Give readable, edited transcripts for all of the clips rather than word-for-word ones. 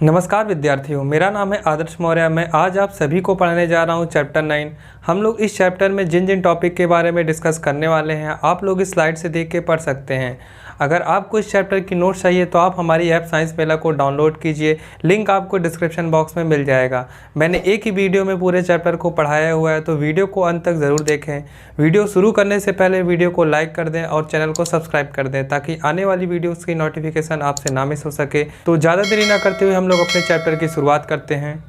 नमस्कार विद्यार्थियों, मेरा नाम है आदर्श मौर्य। मैं आज आप सभी को पढ़ाने जा रहा हूं चैप्टर 9। हम लोग इस चैप्टर में जिन जिन टॉपिक के बारे में डिस्कस करने वाले हैं आप लोग इस स्लाइड से देख के पढ़ सकते हैं। अगर आपको इस चैप्टर की नोट्स चाहिए तो आप हमारी ऐप साइंस मेला को डाउनलोड कीजिए, लिंक आपको डिस्क्रिप्शन बॉक्स में मिल जाएगा। मैंने एक ही वीडियो में पूरे चैप्टर को पढ़ाया हुआ है, तो वीडियो को अंत तक ज़रूर देखें। वीडियो शुरू करने से पहले वीडियो को लाइक कर दें और चैनल को सब्सक्राइब कर दें ताकि आने वाली वीडियोज़ की नोटिफिकेशन आपसे ना मिस हो सके। तो ज़्यादा देरी ना करते हुए हम लोग अपने चैप्टर की शुरुआत करते हैं।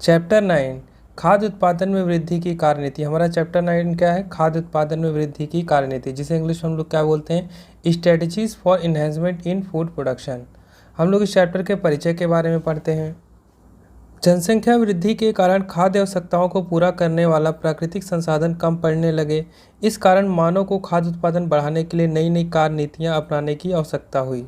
चैप्टर 9 खाद्य उत्पादन में वृद्धि की कार्यनीति। हमारा चैप्टर 9 क्या है? खाद्य उत्पादन में वृद्धि की कार्यनीति, जिसे इंग्लिश में हम लोग क्या बोलते हैं? Strategies for enhancement in food production. हम लोग इस चैप्टर के परिचय के बारे में पढ़ते हैं। जनसंख्या वृद्धि के कारण खाद्य आवश्यकताओं को पूरा करने वाला प्राकृतिक संसाधन कम पड़ने लगे। इस कारण मानव को खाद्य उत्पादन बढ़ाने के लिए नई नई कार्यनीतियाँ अपनाने की आवश्यकता हुई।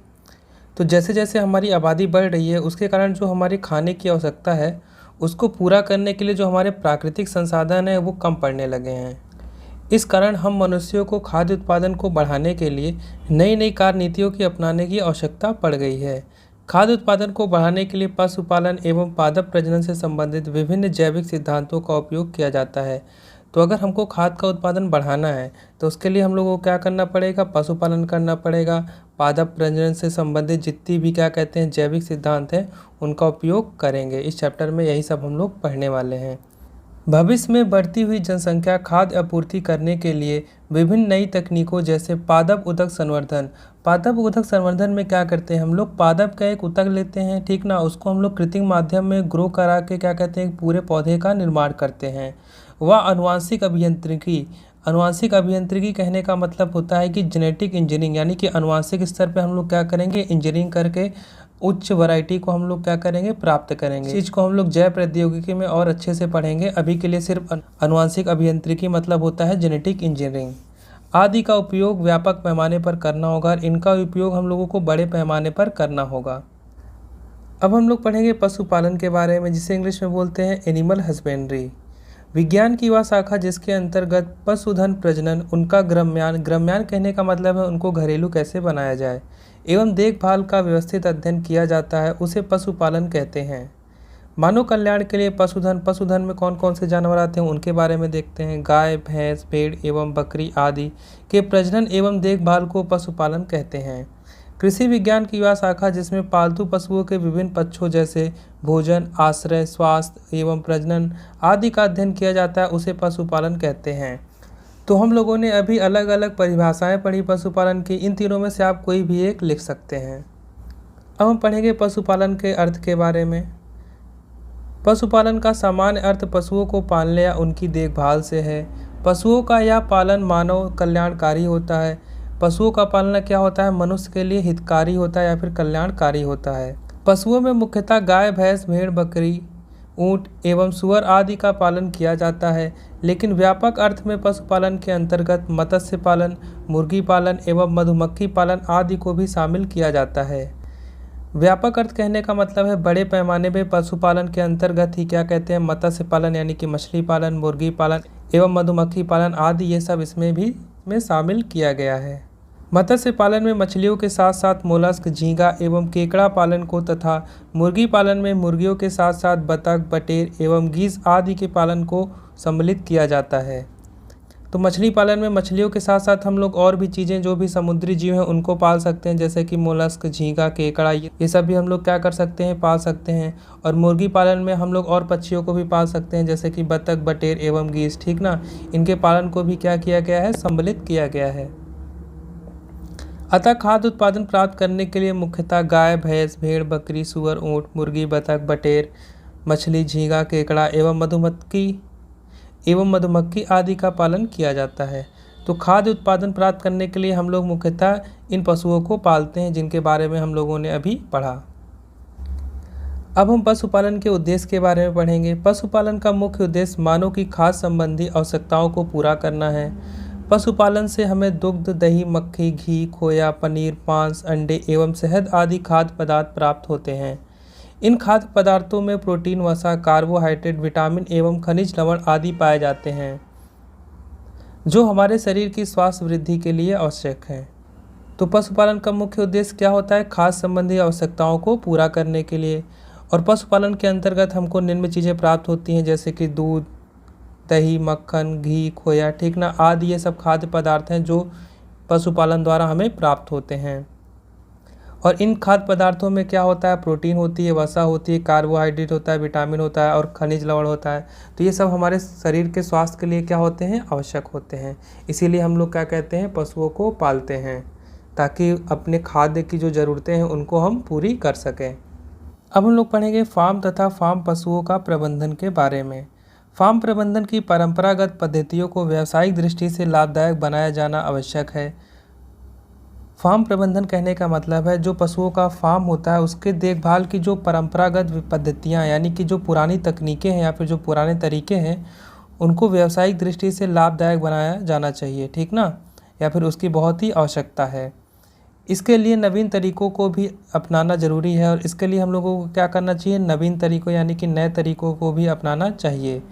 तो जैसे जैसे हमारी आबादी बढ़ रही है उसके कारण जो हमारे खाने की आवश्यकता है उसको पूरा करने के लिए जो हमारे प्राकृतिक संसाधन है वो कम पड़ने लगे हैं। इस कारण हम मनुष्यों को खाद्य उत्पादन को बढ़ाने के लिए नई नई कार्यनीतियों की अपनाने की आवश्यकता पड़ गई है। खाद्य उत्पादन को बढ़ाने के लिए पशुपालन एवं पादप प्रजनन से संबंधित विभिन्न जैविक सिद्धांतों का उपयोग किया जाता है। तो अगर हमको खाद्य का उत्पादन बढ़ाना है तो उसके लिए हम लोगों को क्या करना पड़ेगा? पशुपालन करना पड़ेगा। पादप प्रजनन से संबंधित जितनी भी क्या कहते हैं जैविक सिद्धांत हैं उनका उपयोग करेंगे। इस चैप्टर में यही सब हम लोग पढ़ने वाले हैं। भविष्य में बढ़ती हुई जनसंख्या खाद्य आपूर्ति करने के लिए विभिन्न नई तकनीकों जैसे पादप उदक संवर्धन। पादप उदक संवर्धन में क्या करते हैं हम लोग? पादप का एक उतक लेते हैं, ठीक ना, उसको हम लोग कृत्रिम माध्यम में ग्रो करा के क्या कहते हैं पूरे पौधे का निर्माण करते हैं। वह आनुवांशिक अभियांत्रिकी। आनुवांशिक अभियांत्रिकी कहने का मतलब होता है कि जेनेटिक इंजीनियरिंग, यानी कि आनुवांशिक स्तर पे हम लोग क्या करेंगे? इंजीनियरिंग करके उच्च वैरायटी को हम लोग क्या करेंगे? प्राप्त करेंगे। इस चीज़ को हम लोग जैव प्रौद्योगिकी में और अच्छे से पढ़ेंगे। अभी के लिए सिर्फ आनुवांशिक अभियांत्रिकी मतलब होता है जेनेटिक इंजीनियरिंग। आदि का उपयोग व्यापक पैमाने पर करना होगा और इनका उपयोग हम लोगों को बड़े पैमाने पर करना होगा। अब हम लोग पढ़ेंगे पशुपालन के बारे में, जिसे इंग्लिश में बोलते हैं एनिमल हस्बेंड्री। विज्ञान की वह शाखा जिसके अंतर्गत पशुधन प्रजनन, उनका ग्रम्यान कहने का मतलब है उनको घरेलू कैसे बनाया जाए, एवं देखभाल का व्यवस्थित अध्ययन किया जाता है, उसे पशुपालन कहते हैं। मानव कल्याण के लिए पशुधन में कौन कौन से जानवर आते हैं उनके बारे में देखते हैं। गाय, भैंस, भेड़ एवं बकरी आदि के प्रजनन एवं देखभाल को पशुपालन कहते हैं। कृषि विज्ञान की वह शाखा जिसमें पालतू पशुओं के विभिन्न पक्षों जैसे भोजन, आश्रय, स्वास्थ्य एवं प्रजनन आदि का अध्ययन किया जाता है, उसे पशुपालन कहते हैं। तो हम लोगों ने अभी अलग अलग परिभाषाएं पढ़ी पशुपालन की। इन तीनों में से आप कोई भी एक लिख सकते हैं। अब हम पढ़ेंगे पशुपालन के अर्थ के बारे में। पशुपालन का सामान्य अर्थ पशुओं को पालने या उनकी देखभाल से है। पशुओं का यह पालन मानव कल्याणकारी होता है। पशुओं का पालना क्या होता है? मनुष्य के लिए हितकारी होता है या फिर कल्याणकारी होता है। पशुओं में मुख्यतः गाय, भैंस, भेड़, बकरी, ऊँट एवं सूअर आदि का पालन किया जाता है, लेकिन व्यापक अर्थ में पशुपालन के अंतर्गत मत्स्य पालन, मुर्गी पालन एवं मधुमक्खी पालन आदि को भी शामिल किया जाता है। व्यापक अर्थ कहने का मतलब है बड़े पैमाने पे पशुपालन के अंतर्गत ही क्या कहते हैं मत्स्य पालन यानी कि मछली पालन, मुर्गी पालन एवं मधुमक्खी पालन आदि ये सब इसमें शामिल किया गया है। मत्स्य पालन में मछलियों के साथ साथ मोलस्क, झींगा एवं केकड़ा पालन को तथा मुर्गी पालन में मुर्गियों के साथ साथ बतख, बटेर एवं गीज़ आदि के पालन को सम्मिलित किया जाता है। तो मछली पालन में मछलियों के साथ साथ हम लोग और भी चीज़ें जो भी समुद्री जीव हैं उनको पाल सकते हैं, जैसे कि मोलस्क, झींगा, केकड़ा, ये सब भी हम लोग क्या कर सकते हैं? पाल सकते हैं। और मुर्गी पालन में हम लोग और पक्षियों को भी पाल सकते हैं, जैसे कि बतख, बटेर एवं गीज़, ठीक ना, इनके पालन को भी क्या किया गया है? सम्मिलित किया गया है। अतः खाद्य उत्पादन प्राप्त करने के लिए मुख्यतः गाय, भैंस, भेड़, बकरी, सूअर, ऊँट, मुर्गी, बतख, बटेर, मछली, झींगा, केकड़ा एवं मधुमक्खी आदि का पालन किया जाता है। तो खाद्य उत्पादन प्राप्त करने के लिए हम लोग मुख्यतः इन पशुओं को पालते हैं, जिनके बारे में हम लोगों ने अभी पढ़ा। अब हम पशुपालन के उद्देश्य के बारे में पढ़ेंगे। पशुपालन का मुख्य उद्देश्य मानव की खाद्य संबंधी आवश्यकताओं को पूरा करना है। पशुपालन से हमें दुग्ध, दही, मक्खी, घी, खोया, पनीर, मांस, अंडे एवं शहद आदि खाद्य पदार्थ प्राप्त होते हैं। इन खाद्य पदार्थों में प्रोटीन, वसा, कार्बोहाइड्रेट, विटामिन एवं खनिज लवण आदि पाए जाते हैं, जो हमारे शरीर की स्वास्थ्य वृद्धि के लिए आवश्यक है। तो पशुपालन का मुख्य उद्देश्य क्या होता है? खाद्य संबंधी आवश्यकताओं को पूरा करने के लिए। और पशुपालन के अंतर्गत हमको निम्न चीज़ें प्राप्त होती हैं, जैसे कि दूध, दही, मक्खन, घी, खोया, ठीक ना, आदि ये सब खाद्य पदार्थ हैं जो पशुपालन द्वारा हमें प्राप्त होते हैं। और इन खाद्य पदार्थों में क्या होता है? प्रोटीन होती है, वसा होती है, कार्बोहाइड्रेट होता है, विटामिन होता है और खनिज लवण होता है। तो ये सब हमारे शरीर के स्वास्थ्य के लिए क्या होते हैं? आवश्यक होते हैं। इसीलिए हम लोग क्या कहते हैं? पशुओं को पालते हैं, ताकि अपने खाद्य की जो ज़रूरतें हैं उनको हम पूरी कर सकें। अब हम लोग पढ़ेंगे फार्म तथा फार्म पशुओं का प्रबंधन के बारे में। फार्म प्रबंधन की परंपरागत पद्धतियों को व्यावसायिक दृष्टि से लाभदायक बनाया जाना आवश्यक है। फार्म प्रबंधन कहने का मतलब है जो पशुओं का फार्म होता है उसके देखभाल की जो परंपरागत पद्धतियाँ, यानी कि जो पुरानी तकनीकें हैं या फिर जो पुराने तरीके हैं, उनको व्यावसायिक दृष्टि से लाभदायक बनाया जाना चाहिए, ठीक ना, या फिर उसकी बहुत ही आवश्यकता है। इसके लिए नवीन तरीकों को भी अपनाना ज़रूरी है और इसके लिए हम लोगों को क्या करना चाहिए? नवीन तरीकों यानी कि नए तरीकों को भी अपनाना चाहिए।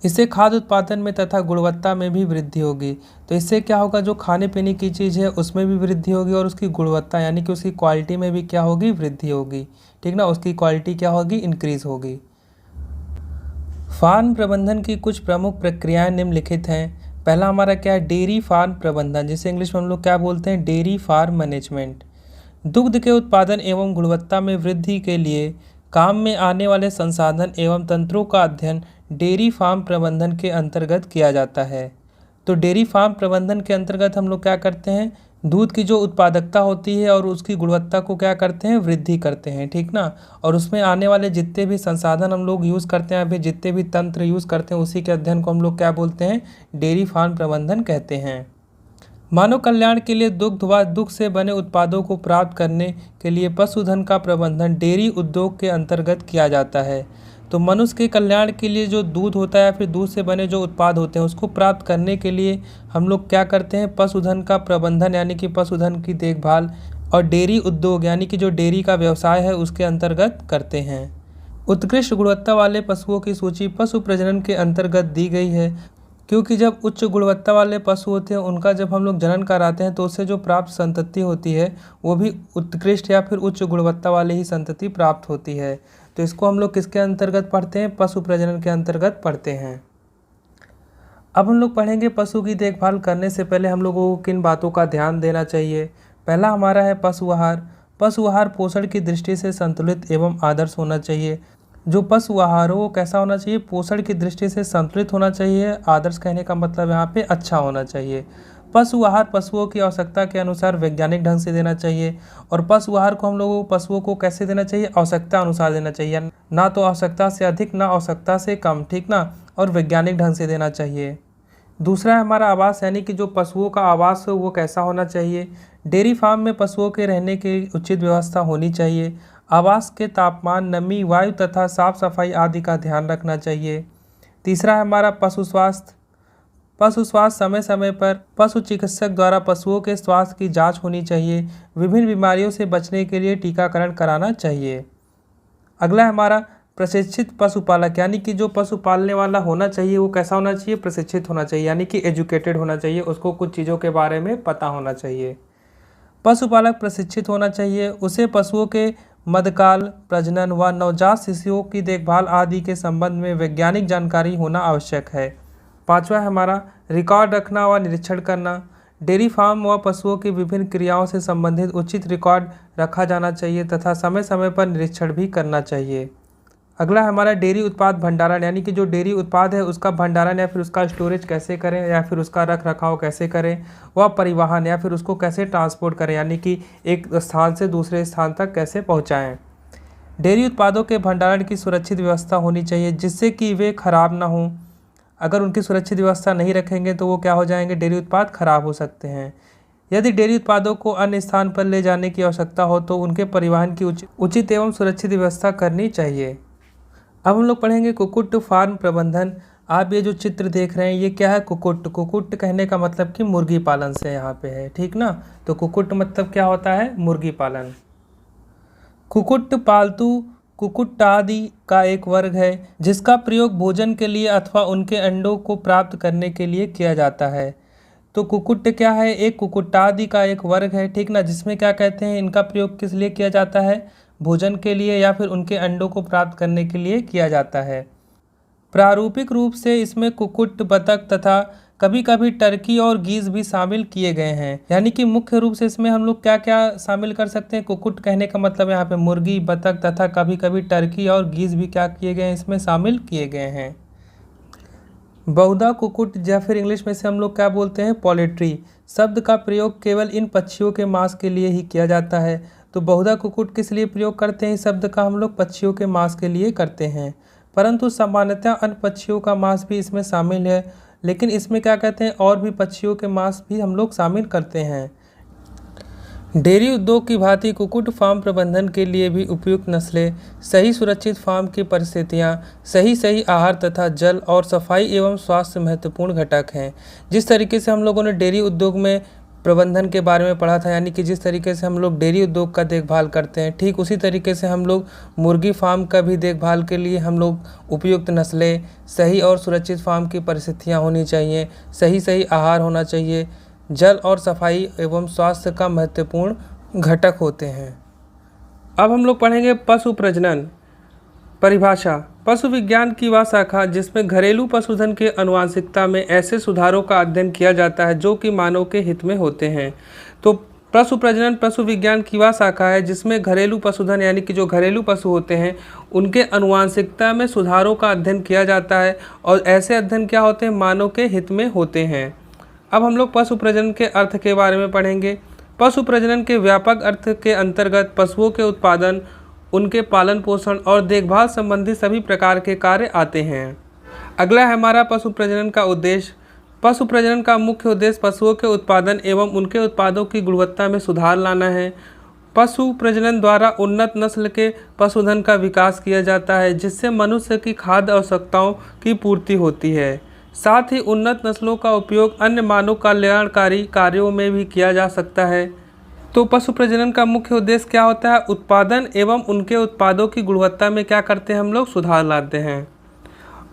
इससे खाद्य उत्पादन में तथा गुणवत्ता में भी वृद्धि होगी। तो इससे क्या होगा? जो खाने पीने की चीज़ है उसमें भी वृद्धि होगी और उसकी गुणवत्ता यानी कि उसकी क्वालिटी में भी क्या होगी? वृद्धि होगी, ठीक ना, उसकी क्वालिटी क्या होगी? इंक्रीज़ होगी। फार्म प्रबंधन की कुछ प्रमुख प्रक्रियाएं निम्नलिखित हैं। पहला हमारा क्या है? डेयरी फार्म प्रबंधन, जिसे इंग्लिश में हम लोग क्या बोलते हैं? Dairy farm management. दुग्ध के उत्पादन एवं गुणवत्ता में वृद्धि के लिए काम में आने वाले संसाधन एवं तंत्रों का अध्ययन डेयरी फार्म प्रबंधन के अंतर्गत किया जाता है। तो डेयरी फार्म प्रबंधन के अंतर्गत हम लोग क्या करते हैं? दूध की जो उत्पादकता होती है और उसकी गुणवत्ता को क्या करते हैं? वृद्धि करते हैं, ठीक ना, और उसमें आने वाले जितने भी संसाधन हम लोग यूज़ करते हैं, अभी जितने भी तंत्र यूज़ करते हैं, उसी के अध्ययन को हम लोग क्या बोलते हैं? डेयरी फार्म प्रबंधन कहते हैं। मानव कल्याण के लिए दुग्ध व दुग्ध से बने उत्पादों को प्राप्त करने के लिए पशुधन का प्रबंधन डेयरी उद्योग के अंतर्गत किया जाता है। तो मनुष्य के कल्याण के लिए जो दूध होता है या फिर दूध से बने जो उत्पाद होते हैं उसको प्राप्त करने के लिए हम लोग क्या करते हैं? पशुधन का प्रबंधन यानी कि पशुधन की देखभाल और डेयरी उद्योग यानी कि जो डेयरी का व्यवसाय है उसके अंतर्गत करते हैं। उत्कृष्ट गुणवत्ता वाले पशुओं की सूची पशु प्रजनन के अंतर्गत दी गई है, क्योंकि जब उच्च गुणवत्ता वाले पशु होते हैं उनका जब हम लोग जनन कराते हैं तो उससे जो प्राप्त संतति होती है वो भी उत्कृष्ट या फिर उच्च गुणवत्ता वाले ही संतति प्राप्त होती है। तो इसको हम लोग किसके अंतर्गत पढ़ते हैं? पशु प्रजनन के अंतर्गत पढ़ते हैं। अब हम लोग पढ़ेंगे पशु की देखभाल करने से पहले हम लोगों को किन बातों का ध्यान देना चाहिए। पहला हमारा है पशु आहार। पशु आहार पोषण की दृष्टि से संतुलित एवं आदर्श होना चाहिए। जो पशु आहार हो वो कैसा होना चाहिए? पोषण की दृष्टि से संतुलित होना चाहिए। आदर्श कहने का मतलब यहाँ पे अच्छा होना चाहिए। पशु आहार पशुओं की आवश्यकता के अनुसार वैज्ञानिक ढंग से देना चाहिए। और पशु आहार को हम लोगों को पशुओं को कैसे देना चाहिए? आवश्यकता अनुसार देना चाहिए, ना तो आवश्यकता से अधिक ना आवश्यकता से कम, ठीक ना, और वैज्ञानिक ढंग से देना चाहिए। दूसरा है हमारा आवास, यानी कि जो पशुओं का आवास हो वो कैसा होना चाहिए? डेयरी फार्म में पशुओं के रहने की उचित व्यवस्था होनी चाहिए। आवास के तापमान, नमी, वायु तथा साफ सफाई आदि का ध्यान रखना चाहिए। तीसरा है हमारा पशु स्वास्थ्य। पशु स्वास्थ्य समय समय पर पशु चिकित्सक द्वारा पशुओं के स्वास्थ्य की जांच होनी चाहिए। विभिन्न बीमारियों से बचने के लिए टीकाकरण कराना चाहिए। अगला है हमारा प्रशिक्षित पशुपालक, यानी कि जो पशु पालने वाला होना चाहिए वो कैसा होना चाहिए? प्रशिक्षित होना चाहिए, यानी कि एजुकेटेड होना चाहिए, उसको कुछ चीज़ों के बारे में पता होना चाहिए। पशुपालक प्रशिक्षित होना चाहिए, उसे पशुओं के मध्यकाल, प्रजनन व नवजात शिशुओं की देखभाल आदि के संबंध में वैज्ञानिक जानकारी होना आवश्यक है। पांचवा है हमारा रिकॉर्ड रखना व निरीक्षण करना। डेयरी फार्म व पशुओं की विभिन्न क्रियाओं से संबंधित उचित रिकॉर्ड रखा जाना चाहिए तथा समय समय पर निरीक्षण भी करना चाहिए। अगला हमारा डेयरी उत्पाद भंडारण, यानी कि जो डेयरी उत्पाद है उसका भंडारण या फिर उसका स्टोरेज कैसे करें या फिर उसका रख रखाव कैसे करें, व परिवहन या फिर उसको कैसे ट्रांसपोर्ट करें, यानी कि एक स्थान से दूसरे स्थान तक कैसे पहुंचाएं। डेयरी उत्पादों के भंडारण की सुरक्षित व्यवस्था होनी चाहिए जिससे कि वे खराब ना हों। अगर उनकी सुरक्षित व्यवस्था नहीं रखेंगे तो वो क्या हो जाएंगे? डेयरी उत्पाद खराब हो सकते हैं। यदि डेयरी उत्पादों को अन्य स्थान पर ले जाने की आवश्यकता हो तो उनके परिवहन की उचित एवं सुरक्षित व्यवस्था करनी चाहिए। अब हम लोग पढ़ेंगे कुक्कुट फार्म प्रबंधन। आप ये जो चित्र देख रहे हैं ये क्या है? कुक्कुट। कुक्कुट कहने का मतलब कि मुर्गी पालन से यहाँ पे है, ठीक ना। तो कुक्कुट मतलब क्या होता है? मुर्गी पालन। कुक्कुट पालतू कुक्कुट आदि का एक वर्ग है जिसका प्रयोग भोजन के लिए अथवा उनके अंडों को प्राप्त करने के लिए किया जाता है। तो कुक्कुट क्या है, एक कुक्कुटादि का एक वर्ग है, ठीक ना, जिसमें क्या कहते हैं इनका प्रयोग किस लिए किया जाता है, भोजन के लिए या फिर उनके अंडों को प्राप्त करने के लिए किया जाता है। प्रारूपिक रूप से इसमें कुक्कुट, बतख तथा कभी कभी टर्की और गीज भी शामिल किए गए हैं। यानी कि मुख्य रूप से इसमें हम लोग क्या क्या शामिल कर सकते हैं, कुक्कुट कहने का मतलब यहाँ पे मुर्गी, बतख तथा कभी कभी टर्की और गीज भी क्या किए गए हैं, इसमें शामिल किए गए हैं। बहुधा कुक्कुट या फिर इंग्लिश में से हम लोग क्या बोलते हैं, पोल्ट्री शब्द का प्रयोग केवल इन पक्षियों के मांस के लिए ही किया जाता है। तो बहुधा कुक्कुट किस लिए प्रयोग करते हैं इस शब्द का, हम लोग पक्षियों के मांस के लिए करते हैं, परंतु सामान्यतः अन्य पक्षियों का मांस भी इसमें शामिल है, लेकिन इसमें क्या कहते हैं और भी पक्षियों के मांस भी हम लोग शामिल करते हैं। डेयरी उद्योग की भांति कुक्कुट फार्म प्रबंधन के लिए भी उपयुक्त नस्लें, सही सुरक्षित फार्म की परिस्थितियां, सही आहार तथा जल और सफाई एवं स्वास्थ्य महत्वपूर्ण घटक हैं। जिस तरीके से हम लोगों ने डेयरी उद्योग में प्रबंधन के बारे में पढ़ा था, यानी कि जिस तरीके से हम लोग डेयरी उद्योग का देखभाल करते हैं, ठीक उसी तरीके से हम लोग मुर्गी फार्म का भी देखभाल के लिए हम लोग उपयुक्त नस्लें, सही और सुरक्षित फार्म की परिस्थितियाँ होनी चाहिए, सही आहार होना चाहिए, जल और सफाई एवं स्वास्थ्य का महत्वपूर्ण घटक होते हैं। अब हम लोग पढ़ेंगे पशु प्रजनन। परिभाषा: पशु विज्ञान की वह शाखा जिसमें घरेलू पशुधन के आनुवंशिकता में ऐसे सुधारों का अध्ययन किया जाता है जो कि मानव के हित में होते हैं। तो पशु प्रजनन पशु विज्ञान की वह शाखा है जिसमें घरेलू पशुधन यानी कि जो घरेलू पशु होते हैं उनके आनुवंशिकता में सुधारों का अध्ययन किया जाता है, और ऐसे अध्ययन क्या होते हैं, मानव के हित में होते हैं। अब हम लोग पशु प्रजनन के अर्थ के बारे में पढ़ेंगे। पशु प्रजनन के व्यापक अर्थ के अंतर्गत पशुओं के उत्पादन, उनके पालन पोषण और देखभाल संबंधी सभी प्रकार के कार्य आते हैं। अगला है हमारा पशु प्रजनन का उद्देश्य। पशु प्रजनन का मुख्य उद्देश्य पशुओं के उत्पादन एवं उनके उत्पादों की गुणवत्ता में सुधार लाना है। पशु प्रजनन द्वारा उन्नत नस्ल के पशुधन का विकास किया जाता है जिससे मनुष्य की खाद्य आवश्यकताओं की पूर्ति होती है। साथ ही उन्नत नस्लों का उपयोग अन्य मानव कल्याणकारी कार्यों में भी किया जा सकता है। तो पशु प्रजनन का मुख्य उद्देश्य क्या होता है, उत्पादन एवं उनके उत्पादों की गुणवत्ता में क्या करते हैं, हम लोग सुधार लाते हैं।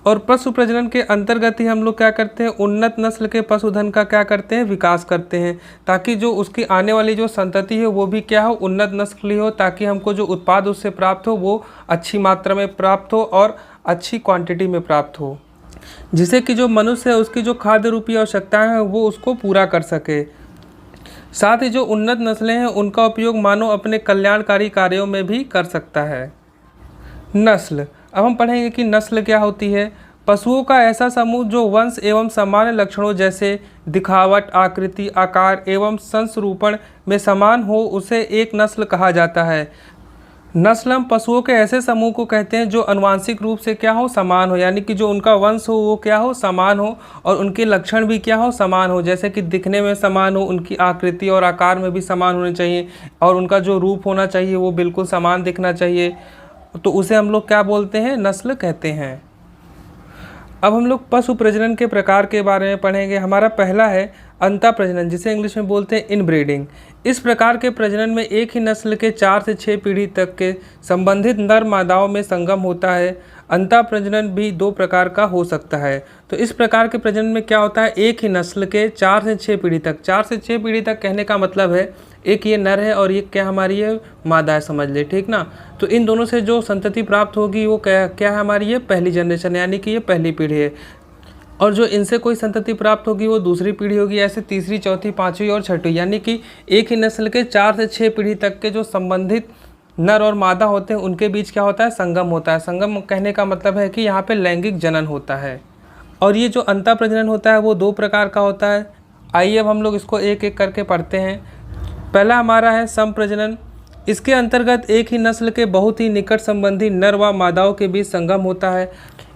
और पशु प्रजनन के अंतर्गत ही हम लोग क्या करते हैं, उन्नत नस्ल के पशुधन का क्या करते हैं, विकास करते हैं, ताकि जो उसकी आने वाली जो संतति है वो भी क्या हो, उन्नत नस्ल की हो, ताकि हमको जो उत्पाद उससे प्राप्त हो वो अच्छी मात्रा में प्राप्त हो और अच्छी क्वांटिटी में प्राप्त हो, जिससे कि जो मनुष्य है उसकी जो खाद्य रूपी आवश्यकताएं हैं वो उसको पूरा कर सके। साथ ही जो उन्नत नस्लें हैं उनका उपयोग मानव अपने कल्याणकारी कार्यों में भी कर सकता है। नस्ल। अब हम पढ़ेंगे कि नस्ल क्या होती है। पशुओं का ऐसा समूह जो वंश एवं सामान्य लक्षणों जैसे दिखावट, आकृति, आकार एवं संस्रूपण में समान हो उसे एक नस्ल कहा जाता है। नस्ल हम पशुओं के ऐसे समूह को कहते हैं जो आनुवांशिक रूप से क्या हो, समान हो, यानी कि जो उनका वंश हो वो क्या हो, समान हो, और उनके लक्षण भी क्या हो, समान हो, जैसे कि दिखने में समान हो, उनकी आकृति और आकार में भी समान होने चाहिए, और उनका जो रूप होना चाहिए वो बिल्कुल समान दिखना चाहिए। तो उसे हम लोग क्या बोलते हैं, नस्ल कहते हैं। अब हम लोग पशु प्रजनन के प्रकार के बारे में पढ़ेंगे। हमारा पहला है अंतः प्रजनन, जिसे इंग्लिश में बोलते हैं इनब्रीडिंग। इस प्रकार के प्रजनन में एक ही नस्ल के 4 से 6 पीढ़ी तक के संबंधित नर मादाओं में संगम होता है। अंतः प्रजनन भी 2 प्रकार का हो सकता है। तो इस प्रकार के प्रजनन में क्या होता है, एक ही नस्ल के 4 से 6 पीढ़ी तक, 4 से 6 पीढ़ी तक कहने का मतलब है एक ये नर है और ये क्या हमारी ये मादा है, समझ ले, ठीक ना। तो इन दोनों से जो संतति प्राप्त होगी वो क्या है, हमारी ये पहली जनरेशन, यानी कि ये पहली पीढ़ी है। और जो इनसे कोई संतति प्राप्त होगी वो दूसरी पीढ़ी होगी, ऐसे तीसरी, चौथी, पाँचवीं और छठी, यानी कि एक ही नस्ल के 4 से 6 पीढ़ी तक के जो संबंधित नर और मादा होते हैं उनके बीच क्या होता है, संगम होता है। संगम कहने का मतलब है कि यहाँ पे लैंगिक जनन होता है। और ये जो अंतः प्रजनन होता है वो 2 प्रकार का होता है। आइए अब हम लोग इसको एक एक करके पढ़ते हैं। पहला हमारा है समप्रजनन। इसके अंतर्गत एक ही नस्ल के बहुत ही निकट संबंधी नर व मादाओं के बीच संगम होता है।